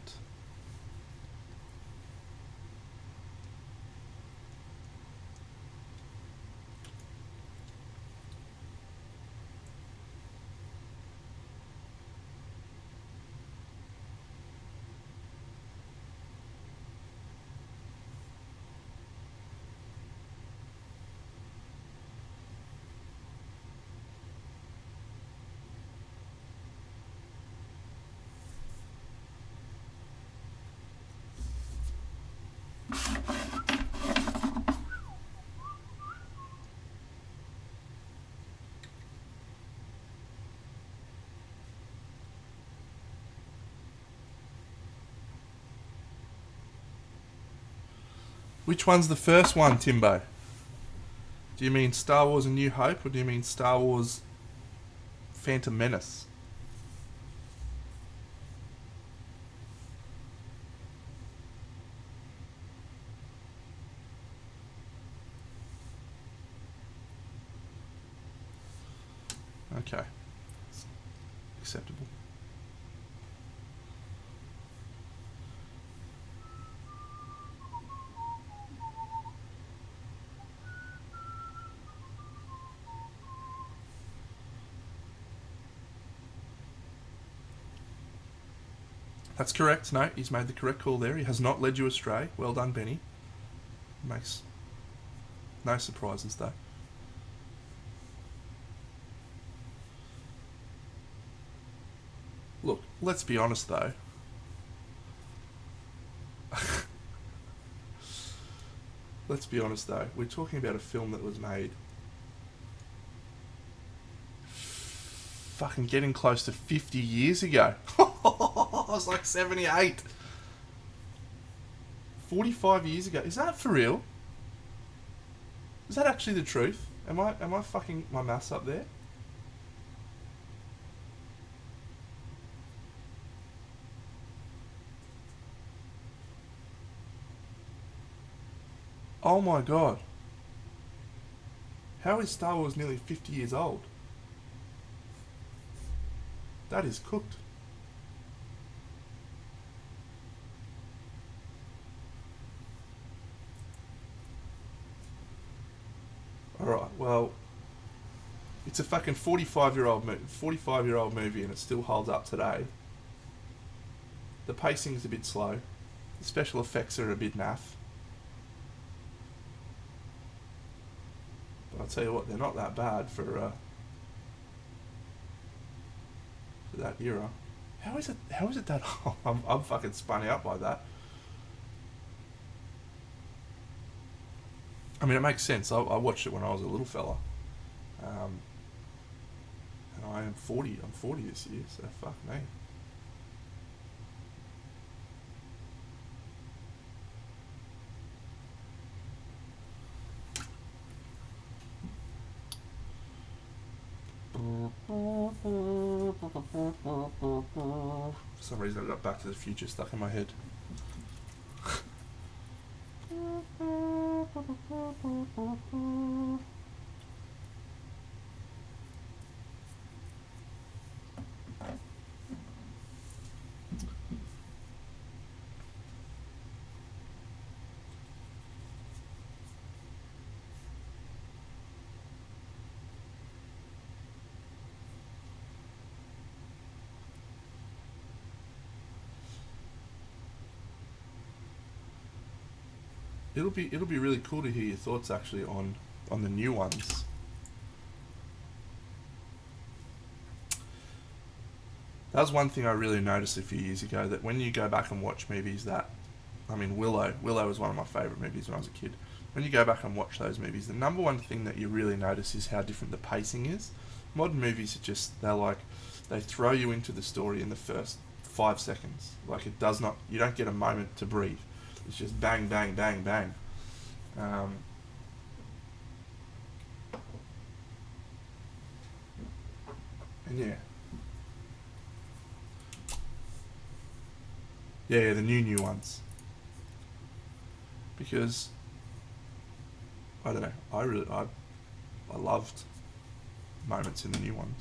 Which one's the first one, Timbo? Do you mean Star Wars A New Hope, or do you mean Star Wars Phantom Menace? Okay. Acceptable. That's correct. No, he's made the correct call there. He has not led you astray. Well done, Benny. Makes no surprises, though. Look, let's be honest, though. Let's be honest, though. We're talking about a film that was made fucking getting close to 50 years ago. I was like 78. 45 years ago. Is that for real? Is that actually the truth? Am I fucking my maths up there? Oh my god. How is Star Wars nearly 50 years old? That is cooked. Alright, well, it's a fucking 45-year-old movie and it still holds up today. The pacing's a bit slow. The special effects are a bit naff. But I'll tell you what, they're not that bad for that era. How is it that I'm fucking spun out by that. I mean, it makes sense. I watched it when I was a little fella. And I am 40. I'm 40 this year, so fuck me. For some reason I got Back to the Future stuck in my head. It'll be really cool to hear your thoughts actually on the new ones. That was one thing I really noticed a few years ago, that when you go back and watch movies that, I mean, Willow was one of my favourite movies when I was a kid. When you go back and watch those movies, the number one thing that you really notice is how different the pacing is. Modern movies are just, they throw you into the story in the first 5 seconds. Like, you don't get a moment to breathe. It's just bang, bang, bang, bang. And yeah. Yeah, the new ones. Because, I don't know, I loved moments in the new ones.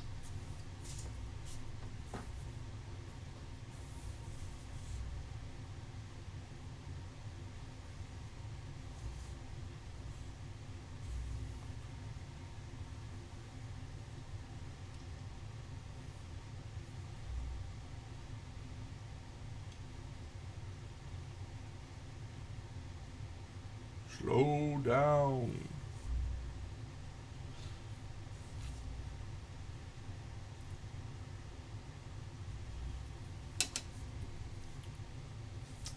Slow down.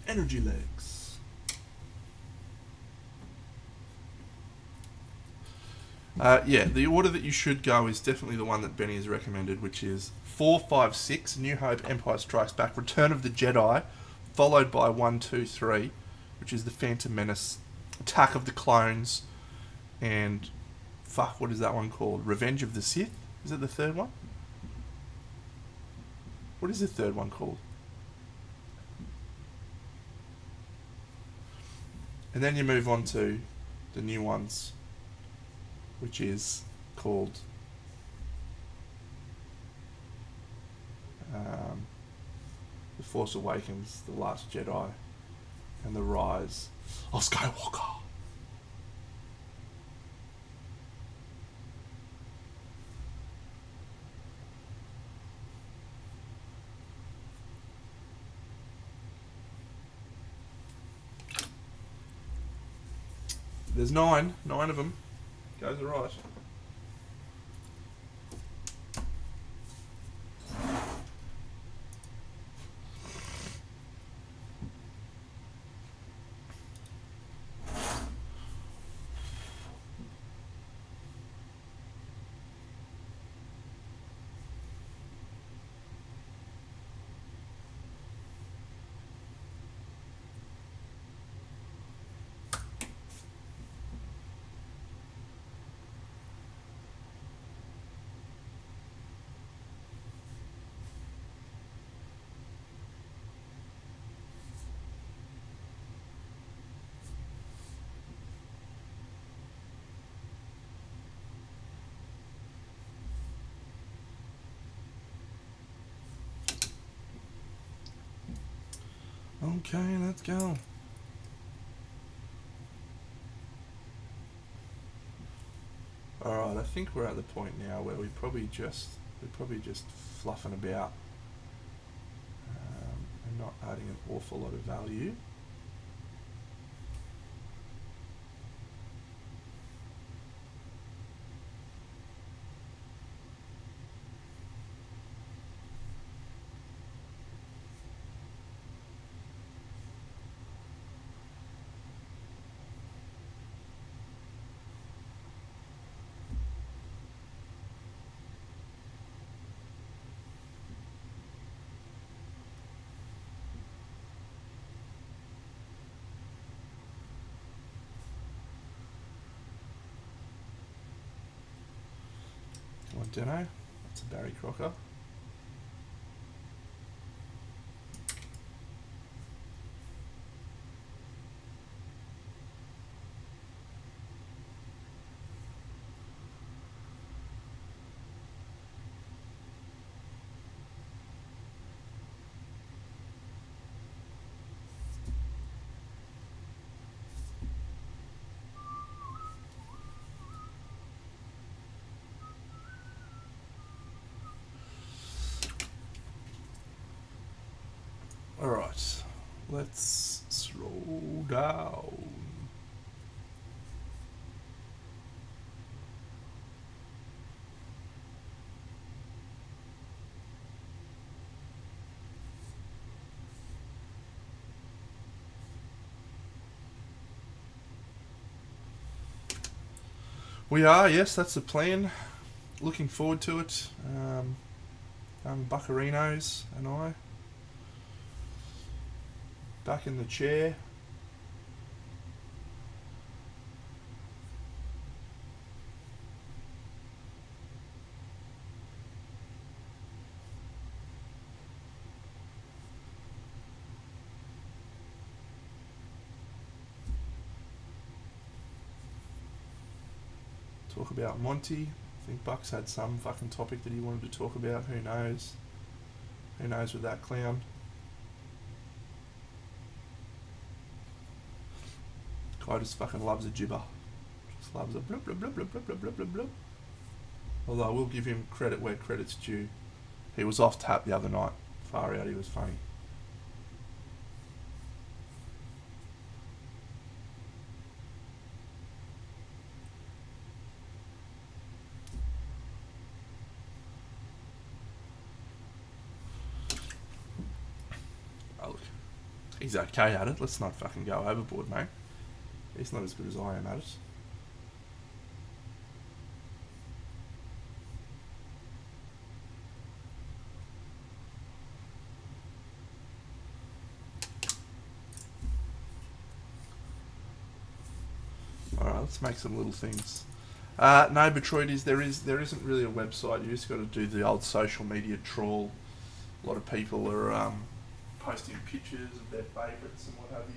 Energy legs. Yeah, the order that you should go is definitely the one that Benny has recommended, which is 4, 5, 6, New Hope, Empire Strikes Back, Return of the Jedi, followed by 1, 2, 3, which is the Phantom Menace, Attack of the Clones, and fuck, what is that one called? Revenge of the Sith? Is it the third one? What is the third one called? And then you move on to the new ones, which is called The Force Awakens, The Last Jedi, and The Rise of Skywalker. There's nine of them. Goes right. Okay, let's go. Alright, I think we're at the point now where we're probably just fluffing about and not adding an awful lot of value. Deno, that's a Barry Crocker. Alright, let's slow down. We are, yes, that's the plan. Looking forward to it. Buccarinos and I. Back in the chair. Talk about Monty. I think Bucks had some fucking topic that he wanted to talk about. Who knows? Who knows with that clown? Guy just fucking loves a gibber. Just loves a blub blub blub blub blub blub blub blub blub. Although I will give him credit where credit's due. He was off tap the other night. Far out, he was funny. He's okay at it. Let's not fucking go overboard, mate. He's not as good as I am at it. Alright, let's make some little things. No, Betroides, there isn't really a website. You just got to do the old social media trawl. A lot of people are posting pictures of their favourites and what have you.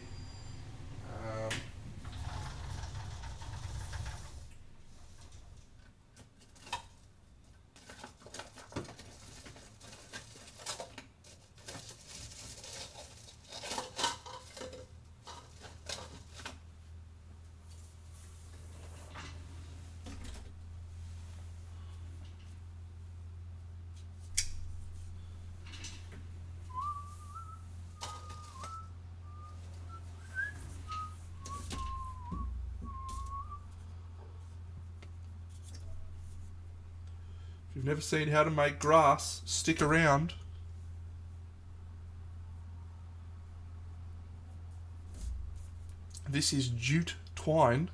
If you've never seen how to make grass, stick around. This is jute twine.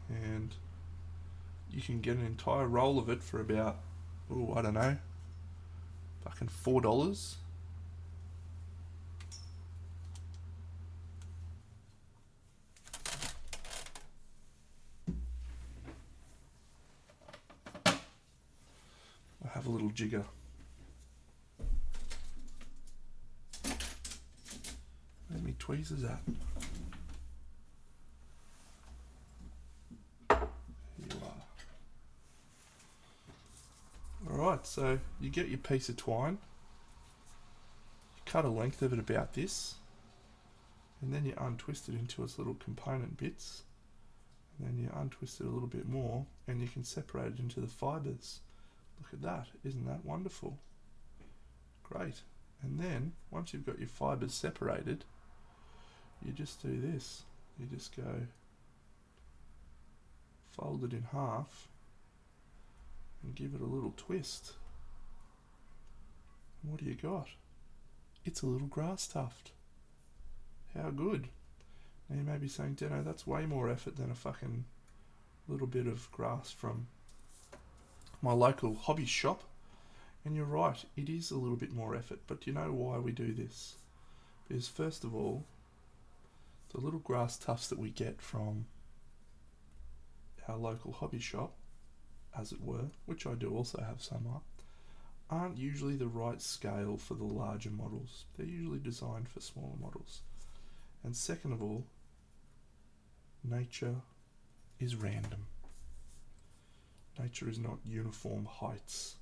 And you can get an entire roll of it for about, I don't know, fucking $4. I'll have a little jigger. Where's me tweezers at? Here you are. Alright, so you get your piece of twine. You cut a length of it about this. And then you untwist it into its little component bits. And then you untwist it a little bit more and you can separate it into the fibres. Look at that, isn't that wonderful? Great. And then, once you've got your fibres separated, you just do this. You just go, fold it in half, and give it a little twist. And what do you got? It's a little grass tuft. How good. Now you may be saying, Deno, that's way more effort than a fucking little bit of grass from my local hobby shop. And you're right, it is a little bit more effort, but do you know why we do this? Because first of all, the little grass tufts that we get from our local hobby shop, as it were, which I do also have some up, aren't usually the right scale for the larger models. They're usually designed for smaller models. And second of all, nature is random. Nature is not uniform heights,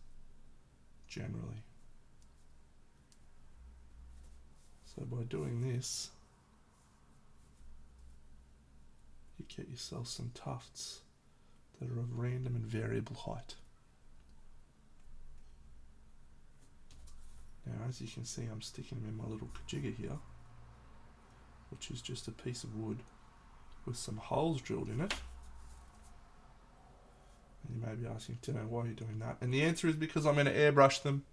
generally. So by doing this, you get yourself some tufts that are of random and variable height. Now, as you can see, I'm sticking them in my little kajigga here, which is just a piece of wood with some holes drilled in it. And you may be asking, Tino, why are you doing that? And the answer is because I'm going to airbrush them.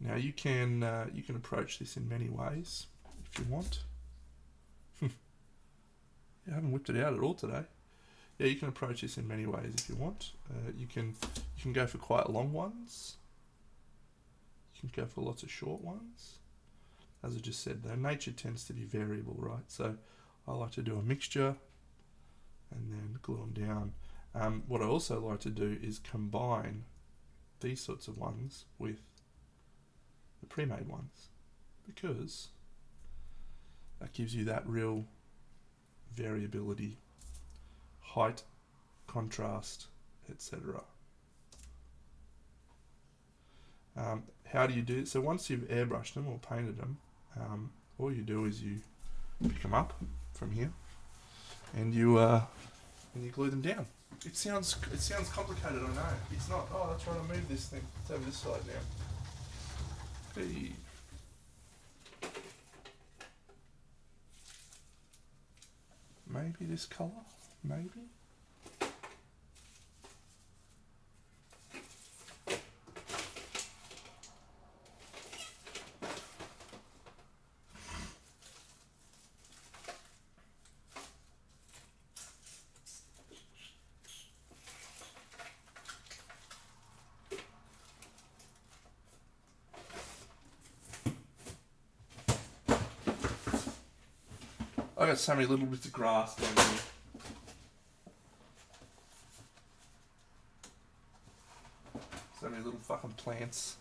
Now you can approach this in many ways if you want. I haven't whipped it out at all today. Yeah, you can approach this in many ways if you want. You can go for quite long ones. You can go for lots of short ones. As I just said though, nature tends to be variable, right? So I like to do a mixture and then glue them down. What I also like to do is combine these sorts of ones with the pre-made ones, because that gives you that real variability, height, contrast, etc. How do you do it? So once you've airbrushed them or painted them, all you do is you pick them up from here and you glue them down. It sounds complicated, I know. It's not. Oh, that's right, I moved this thing. It's over this side now. Hey. Maybe this colour? Maybe? I got so many little bits of grass down here. So many little fucking plants.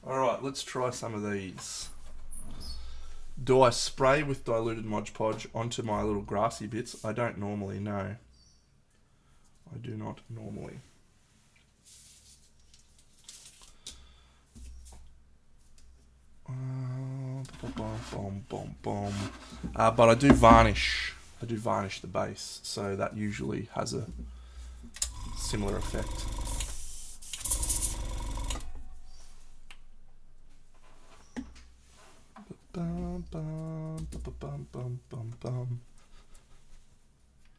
Alright, let's try some of these. Do I spray with diluted Mod Podge onto my little grassy bits? I don't normally, no. I do not normally. But I do varnish. I do varnish the base, so that usually has a similar effect.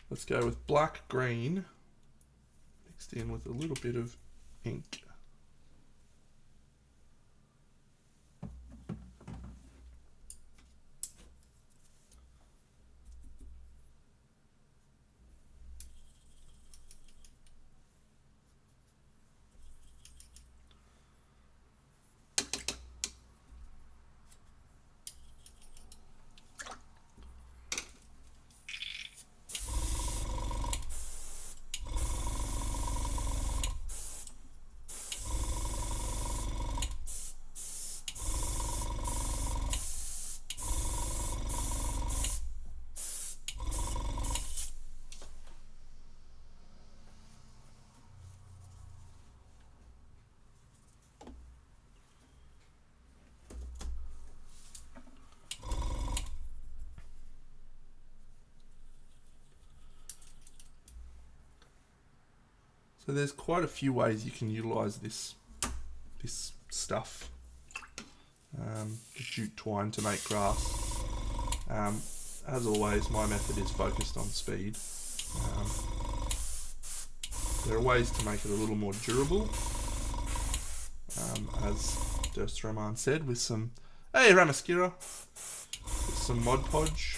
Let's go with black green mixed in with a little bit of ink. So there's quite a few ways you can utilize this stuff, the jute twine to make grass. As always, my method is focused on speed. There are ways to make it a little more durable, as Durstraman said, with some, hey Ramaskira, with some Mod Podge,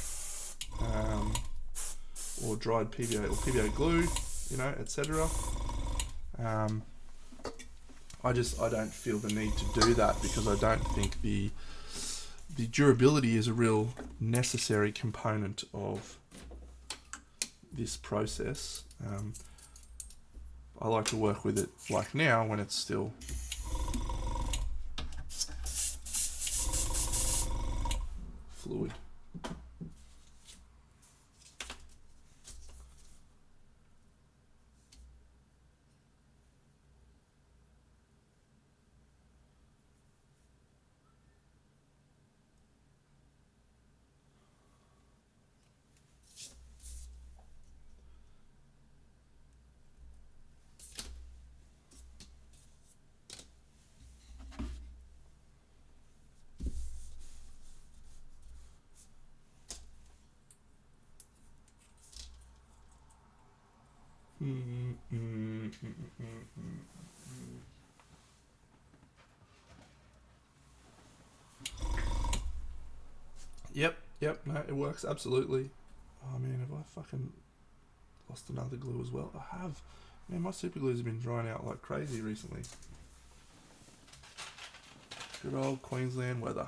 or dried PVA or PVA glue, you know, etc. I don't feel the need to do that because I don't think the durability is a real necessary component of this process. I like to work with it like now when it's still fluid. Yep, no, it works absolutely. Oh man, have I fucking lost another glue as well? I have. Man, my super glues have been drying out like crazy recently. Good old Queensland weather.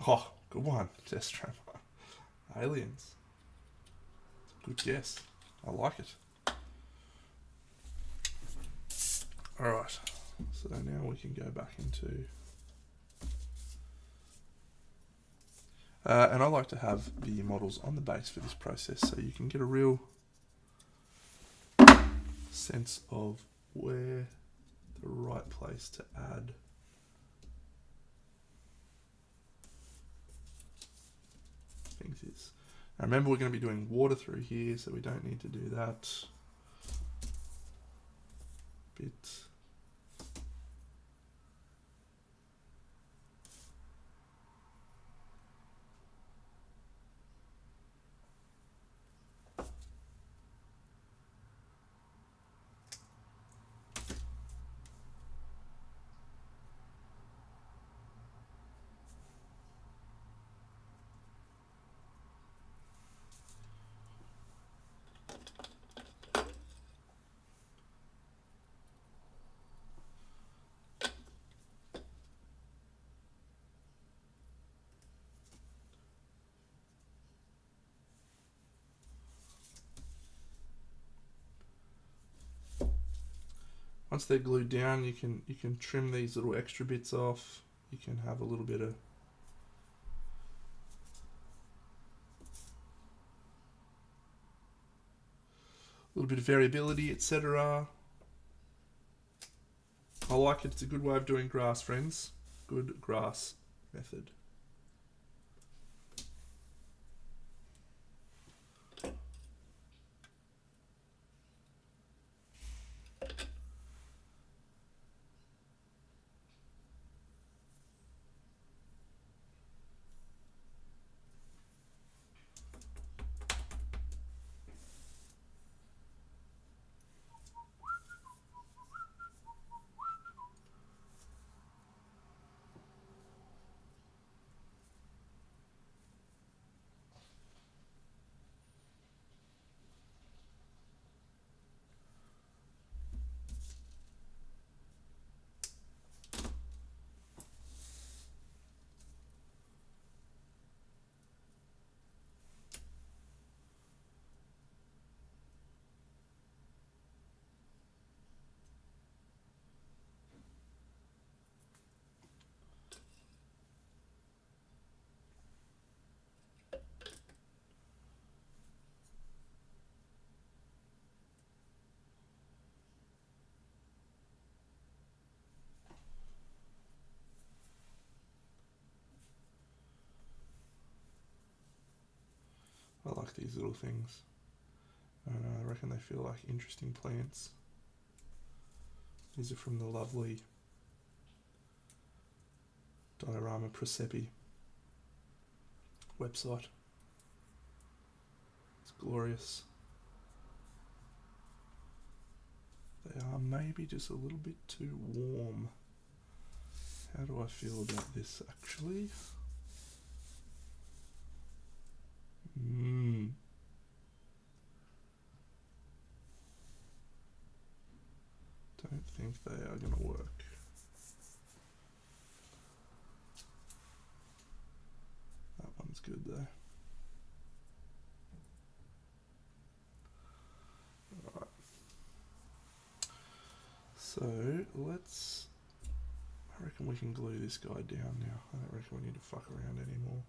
Oh, good one. Destroma. Aliens. Good guess. I like it. Alright. So now we can go back into... and I like to have the models on the base for this process so you can get a real sense of where the right place to add things is. Now remember, we're going to be doing water through here, so we don't need to do that bit. Once they're glued down, you can trim these little extra bits off. You can have a little bit of variability, etc. I like it. It's a good way of doing grass, friends. Good grass method. I like these little things. I reckon they feel like interesting plants. These are from the lovely Diorama Presepi website. It's glorious. They are maybe just a little bit too warm. How do I feel about this actually? Don't think they are going to work. That one's good though. Alright. So let's... I reckon we can glue this guy down now. I don't reckon we need to fuck around anymore.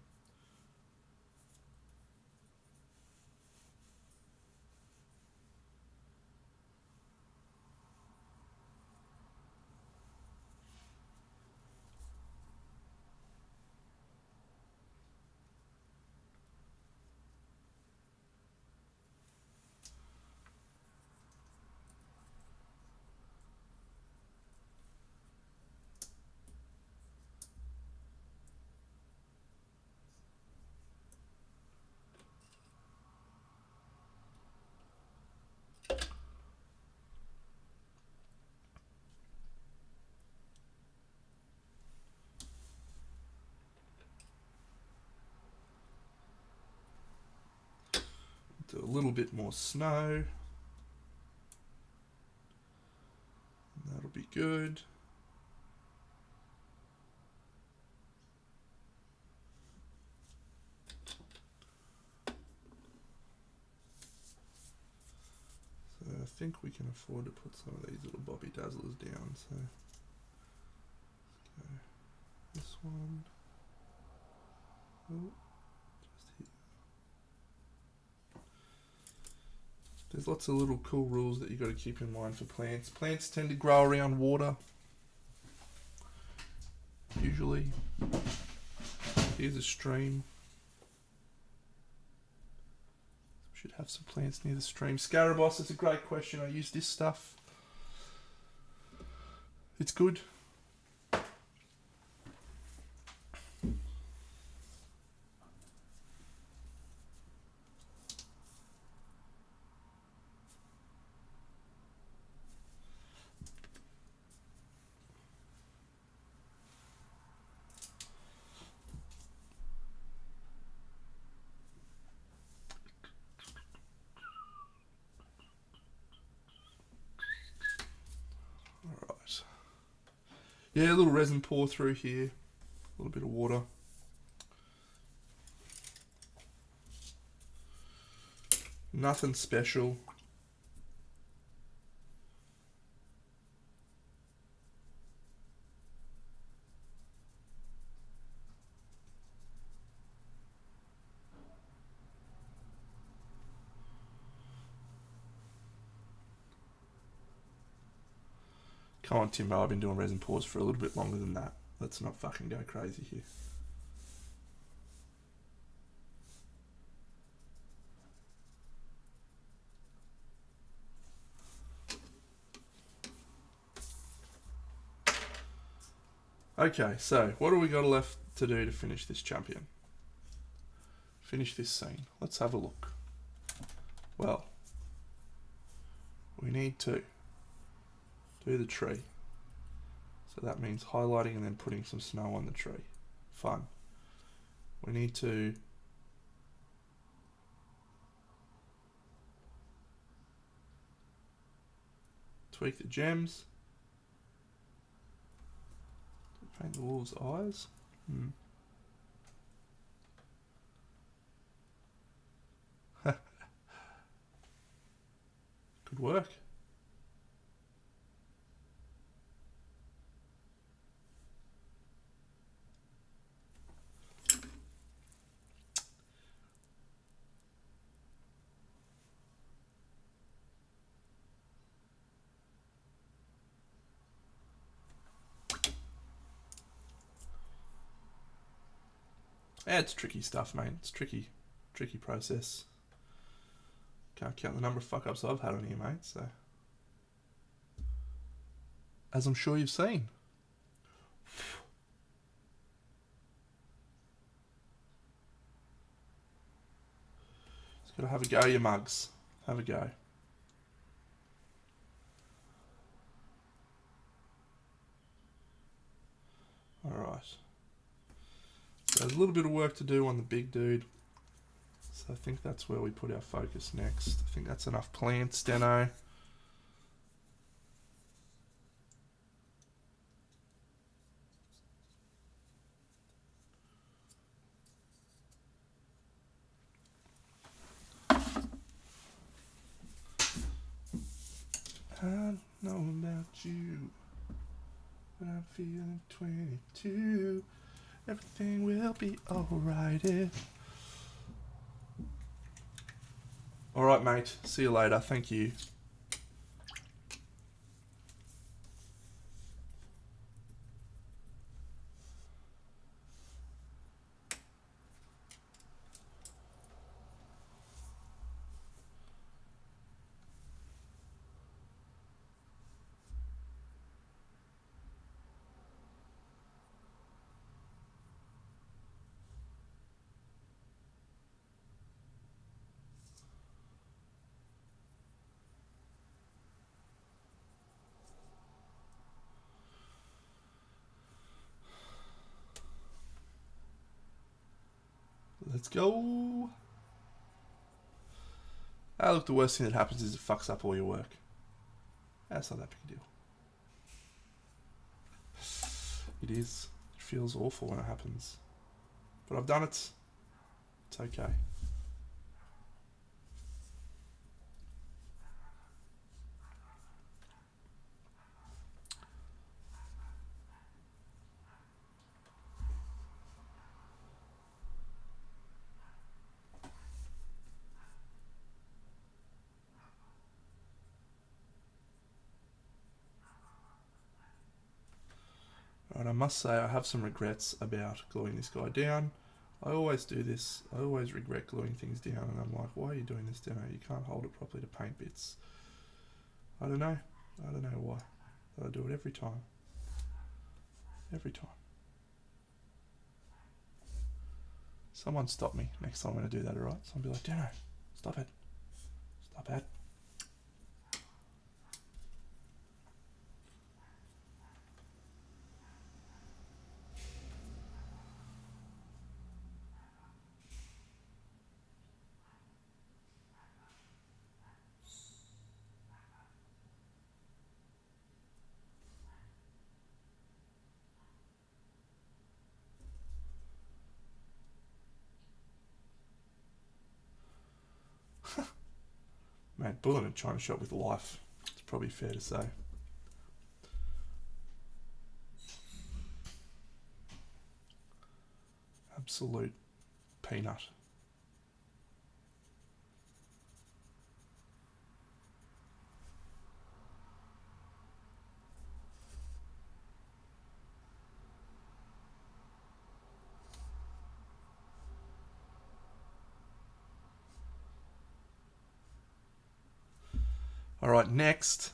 Do a little bit more snow. That'll be good. think we can afford to put some of these little Bobby Dazzlers down, so let's go this one. Oh, just here. There's lots of little cool rules that you've got to keep in mind for plants. Plants tend to grow around water, usually. Here's a stream. Should have some plants near the stream. Scaraboss, it's a great question. I use this stuff. It's good. Yeah, a little resin pour through here, a little bit of water. Nothing special. Come on, Timbo, I've been doing resin pours for a little bit longer than that. Let's not fucking go crazy here. Okay, so what do we got left to do to finish this champion? Finish this scene. Let's have a look. Well, we need to do the tree. So that means highlighting and then putting some snow on the tree. Fun. We need to tweak the gems. Paint the wolf's eyes. Good work. Yeah, it's tricky stuff, mate. It's tricky process. Can't count the number of fuck-ups I've had on here, mate, so. As I'm sure you've seen. Just gotta have a go, you mugs. Have a go. Alright. So there's a little bit of work to do on the big dude. So I think that's where we put our focus next. I think that's enough plants, Deno. I don't know about you, but I'm feeling 22. Everything will be alright if... Alright, mate. See you later. Thank you. Let's go. Ah, look, the worst thing that happens is it fucks up all your work. That's not that big a deal. It is. It feels awful when it happens. But I've done it. It's okay. I must say I have some regrets about gluing this guy down. I always do this. I always regret gluing things down, and I'm like, why are you doing this, Deno? You can't hold it properly to paint bits. I don't know. I don't know why. But I do it every time. Every time. Someone stop me next time when I do that, alright? Someone be like, Deno, stop it. Stop it. Mate, bullet in a China shop with life. It's probably fair to say. Absolute peanut. Alright, next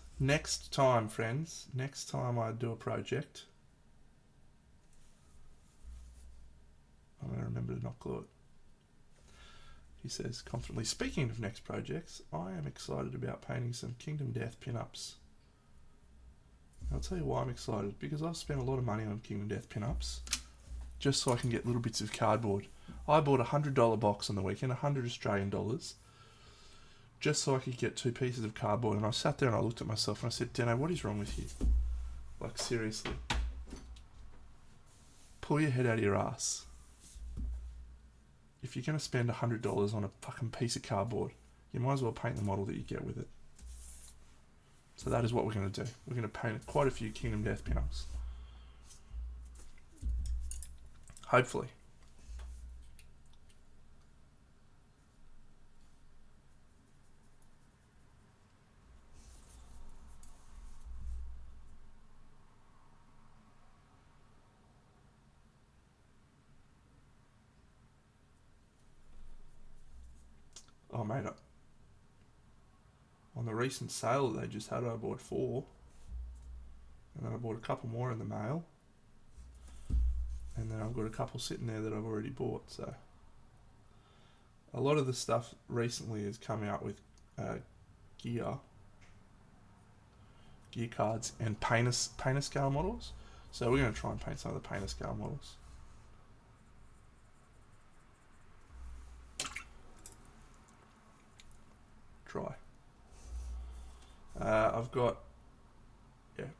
time, friends. Next time I do a project, I'm going to remember to not glue it. He says confidently, speaking of next projects, I am excited about painting some Kingdom Death pin-ups. I'll tell you why I'm excited. Because I've spent a lot of money on Kingdom Death pin-ups just so I can get little bits of cardboard. I bought a $100 box on the weekend, 100 Australian dollars, just so I could get 2 pieces of cardboard. And I sat there and I looked at myself and I said, Deno, what is wrong with you? Like, seriously. Pull your head out of your ass. If you're going to spend $100 on a fucking piece of cardboard, you might as well paint the model that you get with it. So that is what we're going to do. We're going to paint quite a few Kingdom Death pin-ups. Hopefully. Oh, mate, on the recent sale that they just had, I bought 4. And then I bought a couple more in the mail. And then I've got a couple sitting there that I've already bought. So a lot of the stuff recently has come out with gear cards and painter scale models. So we're going to try and paint some of the painter scale models. Try. I've got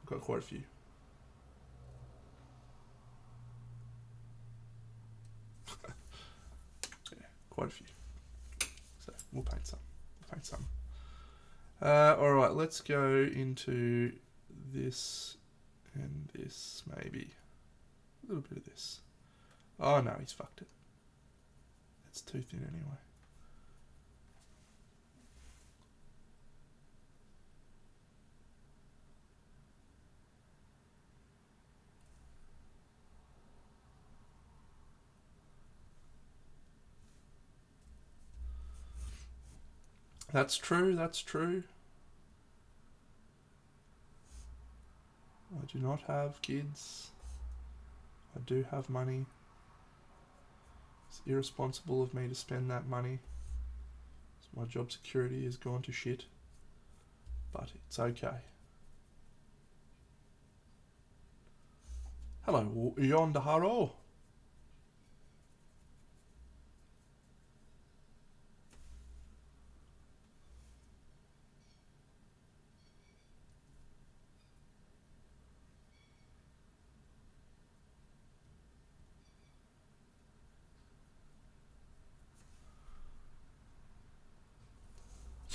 quite a few. Yeah, quite a few. So we'll paint some. Alright, let's go into this and this, maybe. A little bit of this. Oh no, he's fucked it. It's too thin anyway. That's true. I do not have kids. I do have money. It's irresponsible of me to spend that money. So my job security has gone to shit. But it's okay. Hello, yonder haro.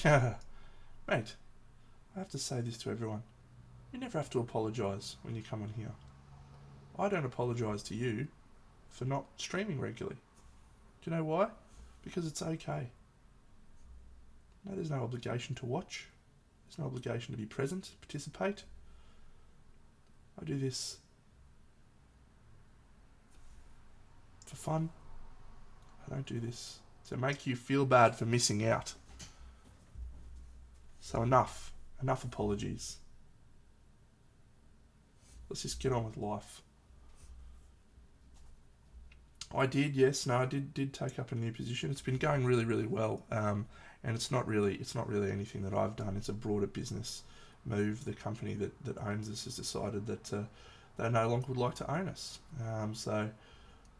Mate, I have to say this to everyone. You never have to apologise when you come on here. I don't apologise to you for not streaming regularly. Do you know why? Because it's okay. No, there's no obligation to watch. There's no obligation to be present, participate. I do this for fun. I don't do this to make you feel bad for missing out. So enough apologies. Let's just get on with life. I did take up a new position. It's been going really, really well, and it's not really anything that I've done. It's a broader business move. The company that owns us has decided that they no longer would like to own us. So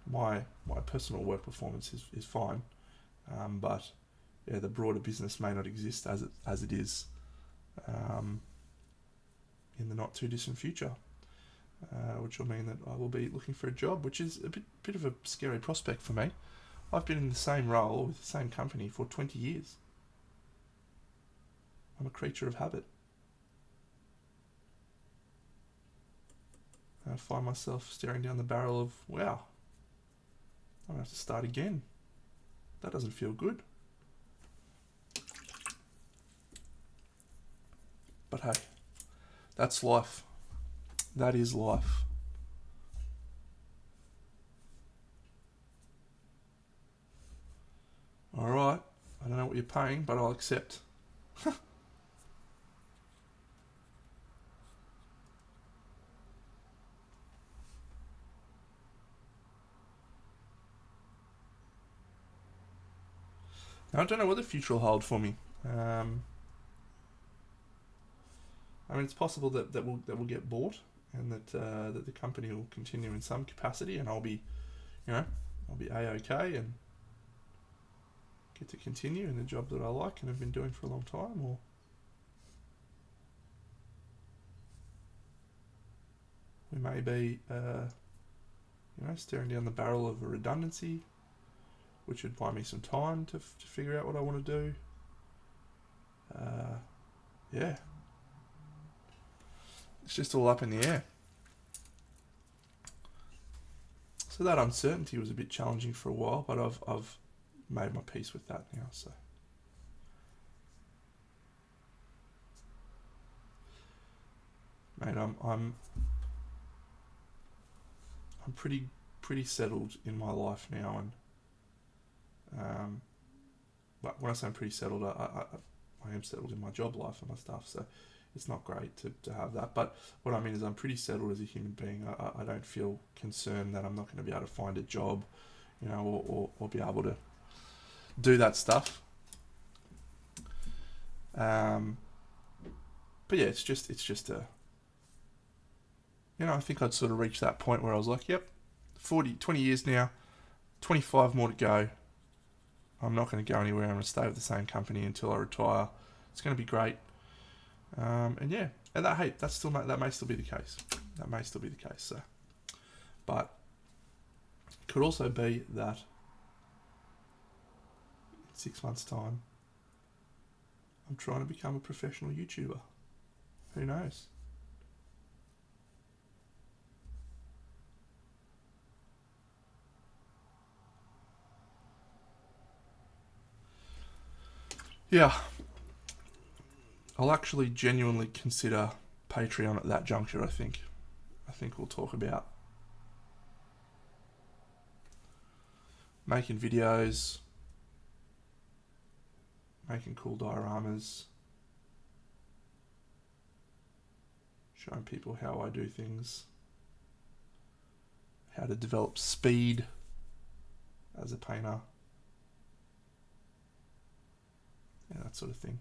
my personal work performance is fine, but yeah, the broader business may not exist as it is in the not too distant future. Which will mean that I will be looking for a job, which is a bit of a scary prospect for me. I've been in the same role with the same company for 20 years. I'm a creature of habit. I find myself staring down the barrel of, wow, I'm going to have to start again. That doesn't feel good. But hey, that's life. That is life. Alright, I don't know what you're paying, but I'll accept. Now, I don't know what the future will hold for me. I mean, it's possible that we'll get bought, and that the company will continue in some capacity, and I'll be A-OK and get to continue in the job that I like and have been doing for a long time, or we may be staring down the barrel of a redundancy, which would buy me some time to figure out what I want to do. Yeah, it's just all up in the air. So that uncertainty was a bit challenging for a while, but I've made my peace with that now. So mate, I'm pretty settled in my life now, and but when I say I'm pretty settled, I am settled in my job life and my stuff. So it's not great to have that, but what I mean is I'm pretty settled as a human being. I don't feel concerned that I'm not going to be able to find a job, or be able to do that stuff. But yeah, it's just a, I think I'd sort of reached that point where I was like, yep, 20 years now, 25 more to go. I'm not going to go anywhere. I'm going to stay with the same company until I retire. It's going to be great. And yeah, and that may still be the case. That may still be the case. So, but it could also be that in 6 months' time, I'm trying to become a professional YouTuber. Who knows? Yeah. I'll actually genuinely consider Patreon at that juncture, I think. I think we'll talk about making videos, making cool dioramas, showing people how I do things, how to develop speed as a painter, yeah, that sort of thing.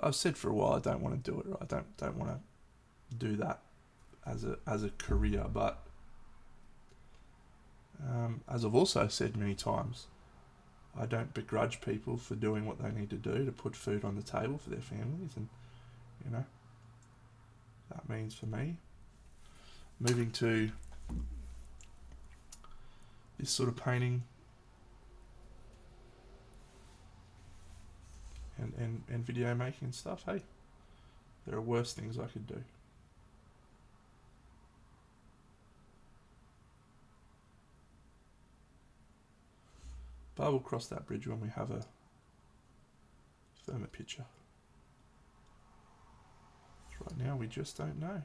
I've said for a while I don't want to do it. I don't want to do that as a career, but as I've also said many times, I don't begrudge people for doing what they need to do to put food on the table for their families, and that means for me moving to this sort of painting and video making and stuff. Hey, there are worse things I could do. But we'll cross that bridge when we have a firmer picture. Right now we just don't know.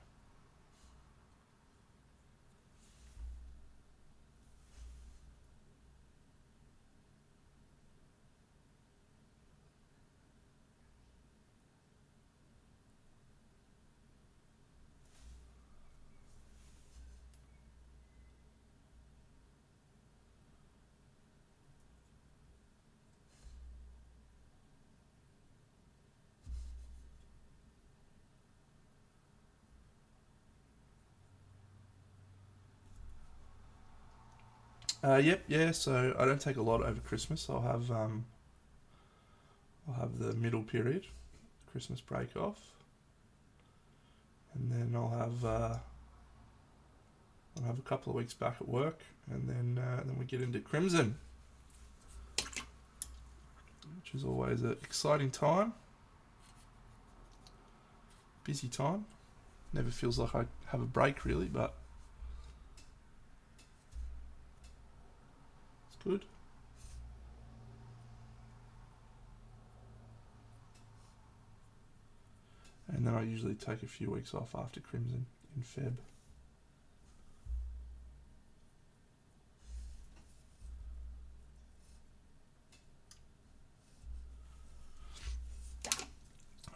Yep, yeah. So I don't take a lot over Christmas. I'll have the middle period, Christmas break off, and then I'll have a couple of weeks back at work, and then we get into Crimson, which is always an exciting time, busy time. Never feels like I have a break really, but it's good. And then I usually take a few weeks off after Crimson in Feb.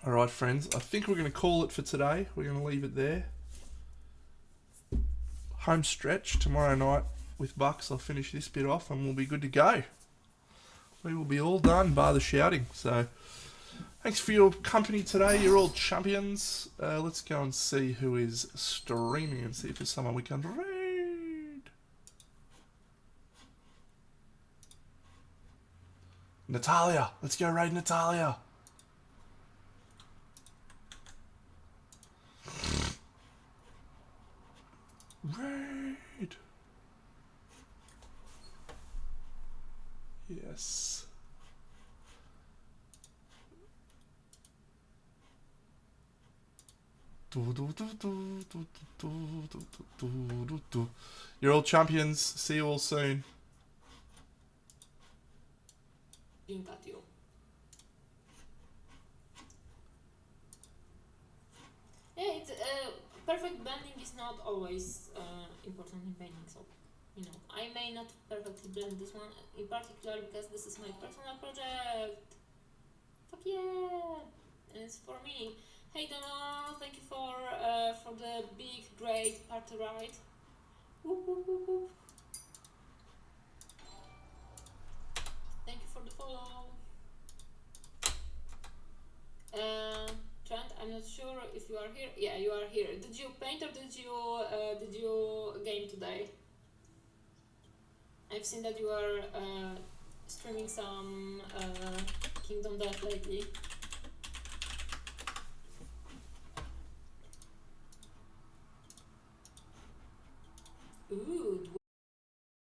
Alright friends, I think we're going to call it for today. We're going to leave it there. Home stretch tomorrow night with Bucks. I'll finish this bit off and we'll be good to go. We will be all done bar the shouting. So thanks for your company today. You're all champions. Let's go and see who is streaming and see if there's someone we can raid. Natalia. Let's go raid Natalia. Raid. Yes. You're all champions. See you all soon. At you. Yeah, it's perfect blending is not always important in painting, so you know I may not perfectly blend this one in particular because this is my personal project. Fuck yeah, and it's for me. Hey Donald, thank you for the big great party ride. Whoop, whoop, whoop, whoop. Thank you for the follow. Trent, I'm not sure if you are here. Yeah, you are here. Did you paint or did you game today? I've seen that you are streaming some Kingdom Death lately.